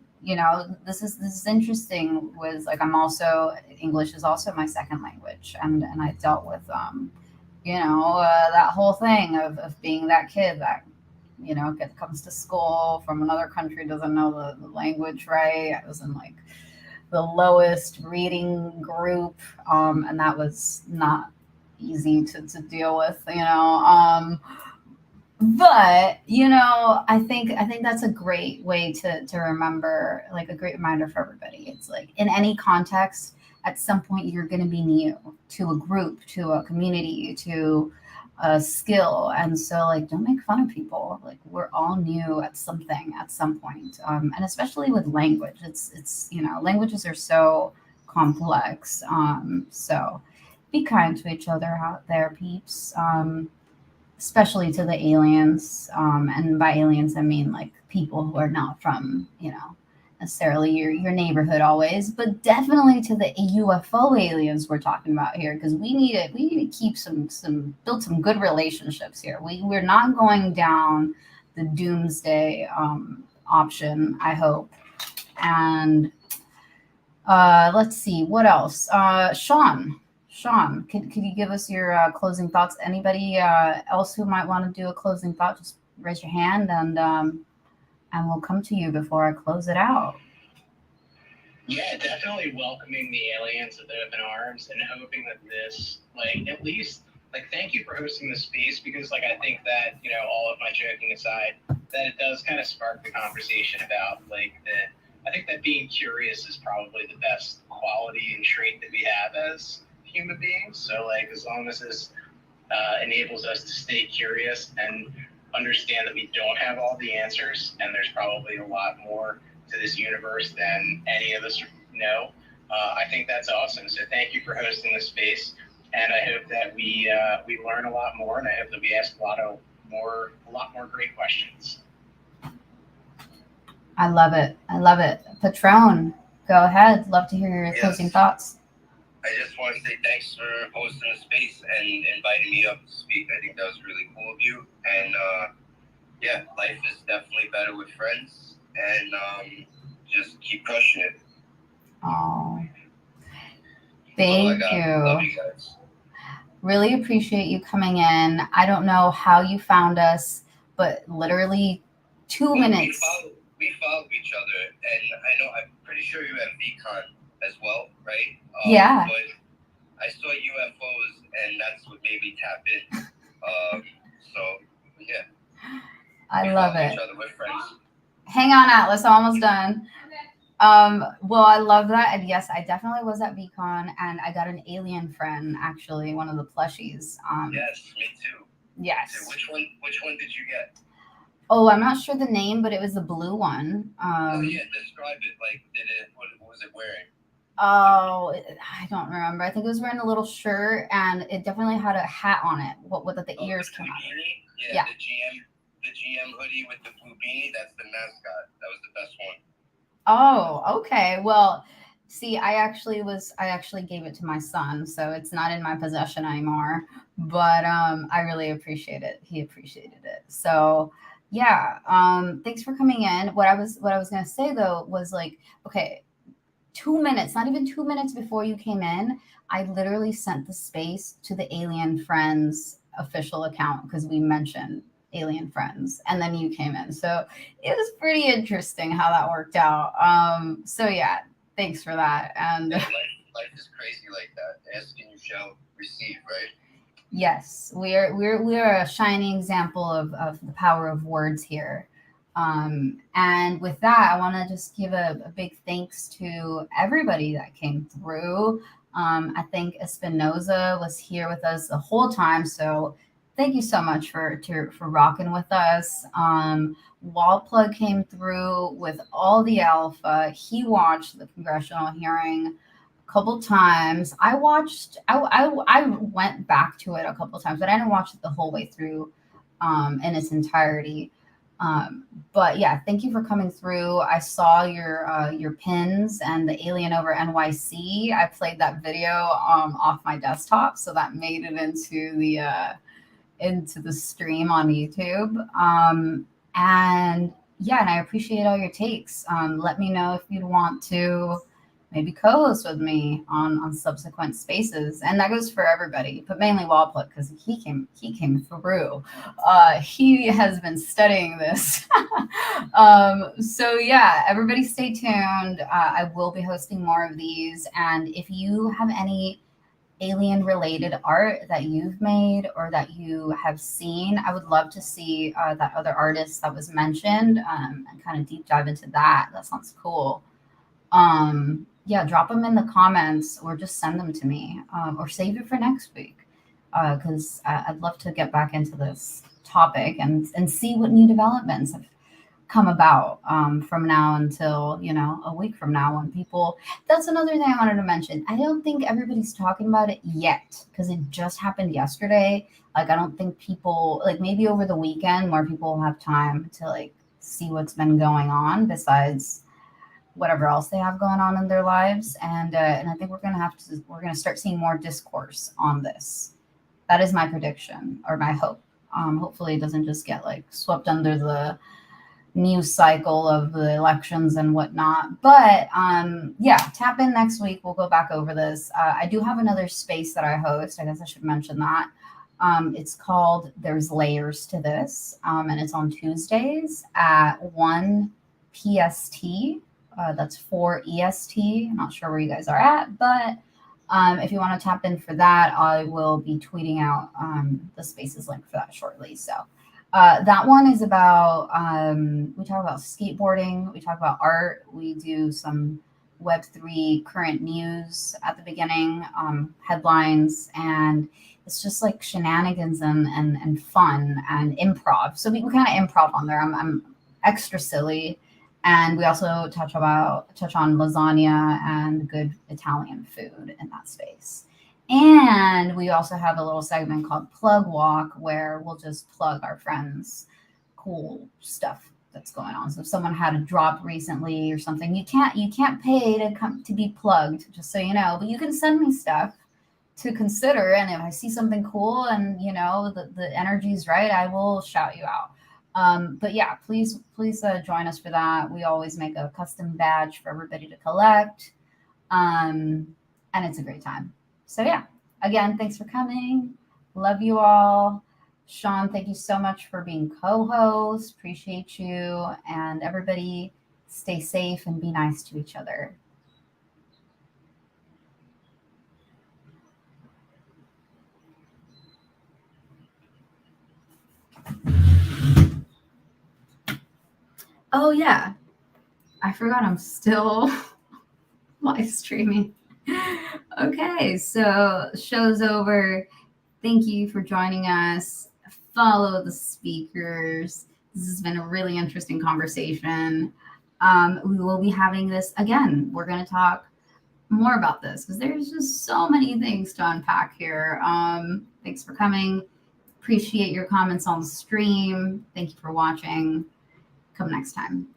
this is interesting. Was like I'm also English is also my second language, and I dealt with that whole thing of being that kid that comes to school from another country, doesn't know the language right. I was in like the lowest reading group, and that was not easy to deal with, but I think that's a great way to remember, like a great reminder for everybody. It's like in any context, at some point you're going to be new to a group, to a community, to a skill, and so like don't make fun of people. Like we're all new at something at some point, and especially with language, it's languages are so complex. So be kind to each other out there, peeps. Especially to the aliens. And by aliens, I mean like people who are not from, necessarily your neighborhood always, but definitely to the UFO aliens we're talking about here, because we need it. We need to keep build some good relationships here. We're not going down the doomsday option, I hope. And let's see what else. Sean, could you give us your closing thoughts? Anybody else who might want to do a closing thought, just raise your hand, and we'll come to you before I close it out. Yeah, definitely welcoming the aliens with open arms and hoping that this, like, at least, like, thank you for hosting the space, because, like, I think that, all of my joking aside, that it does kind of spark the conversation about, like, I think that being curious is probably the best quality and trait that we have as human beings. So like as long as this enables us to stay curious and understand that we don't have all the answers, and there's probably a lot more to this universe than any of us know, I think that's awesome. So thank you for hosting this space, and I hope that we learn a lot more, and I hope that we ask a lot more great questions. I love it. Patron, go ahead. Love to hear your closing thoughts. I just want to say thanks for hosting the space and inviting me up to speak. I think that was really cool of you. And life is definitely better with friends. And just keep crushing it. Oh, thank you. Love you guys. Really appreciate you coming in. I don't know how you found us, but literally 2 minutes. We followed each other, and I'm pretty sure you have VCon as well, right? Yeah. But I saw UFOs, and that's what made me tap in. So yeah. I love it. Each other, we're friends. Hang on, Atlas. I'm almost done. Well, I love that, and yes, I definitely was at VCon, and I got an alien friend, actually, one of the plushies. Yes, me too. Yes. So which one did you get? Oh, I'm not sure the name, but it was the blue one. Oh yeah, describe it. Like, what was it wearing? Oh, I don't remember. I think it was wearing a little shirt, and it definitely had a hat on it. What the ears came out. Yeah. The GM hoodie with the blue beanie. That's the mascot. That was the best one. Oh, okay. Well, see, I actually gave it to my son, so it's not in my possession anymore. But I really appreciate it. He appreciated it. So yeah. Thanks for coming in. What I was gonna say though was like, okay, 2 minutes, not even 2 minutes before you came in, I literally sent the space to the Alien Friends official account because we mentioned Alien Friends, and then you came in. So it was pretty interesting how that worked out. So yeah, Thanks for that. And life is crazy like that. Ask and you shall receive, right? yes, we are a shining example of the power of words here. And with that, I want to just give a big thanks to everybody that came through. I think Espinoza was here with us the whole time, so thank you so much for rocking with us. Wallplug came through with all the alpha. He watched the congressional hearing a couple times. I went back to it a couple times, but I didn't watch it the whole way through in its entirety. But yeah, thank you for coming through. I saw your pins and the Alien Over NYC. I played that video off my desktop, so that made it into the stream on YouTube. And yeah, and I appreciate all your takes. Let me know if you'd want to maybe co-host with me on subsequent spaces, and that goes for everybody, but mainly Wallplug because he came through. He has been studying this. So yeah, everybody stay tuned. I will be hosting more of these, and if you have any alien related art that you've made or that you have seen, I would love to see that other artist that was mentioned, and kind of deep dive into that. That sounds cool. Yeah, drop them in the comments or just send them to me, or save it for next week, because I'd love to get back into this topic and see what new developments have come about from now until, a week from now when people. That's another thing I wanted to mention. I don't think everybody's talking about it yet because it just happened yesterday. Like, I don't think people, like, maybe over the weekend more people will have time to like see what's been going on besides whatever else they have going on in their lives, and I think we're gonna start seeing more discourse on this. That is my prediction or my hope. Hopefully, it doesn't just get like swept under the news cycle of the elections and whatnot. But yeah, tap in next week. We'll go back over this. I do have another space that I host. I guess I should mention that. It's called There's Layers to This, and it's on Tuesdays at 1 PST. That's 4 EST. I'm not sure where you guys are at, but if you want to tap in for that, I will be tweeting out the spaces link for that shortly. So that one is about, we talk about skateboarding, we talk about art, we do some Web3 current news at the beginning, headlines, and it's just like shenanigans and fun and improv. So we kind of improv on there. I'm extra silly. And we also touch on lasagna and good Italian food in that space. And we also have a little segment called Plug Walk where we'll just plug our friends' cool stuff that's going on. So if someone had a drop recently or something, you can't pay to come to be plugged, just so you know. But you can send me stuff to consider, and if I see something cool and the energy's right, I will shout you out. But yeah, please join us for that. We always make a custom badge for everybody to collect. And it's a great time. So yeah, again, thanks for coming. Love you all. Sean, thank you so much for being co-host. Appreciate you. And everybody stay safe and be nice to each other. Oh yeah, I forgot I'm still live streaming. Okay, so show's over. Thank you for joining us. Follow the speakers. This has been a really interesting conversation. We will be having this again. We're going to talk more about this because there's just so many things to unpack here. Thanks for coming. Appreciate your comments on the stream. Thank you for watching. Come next time.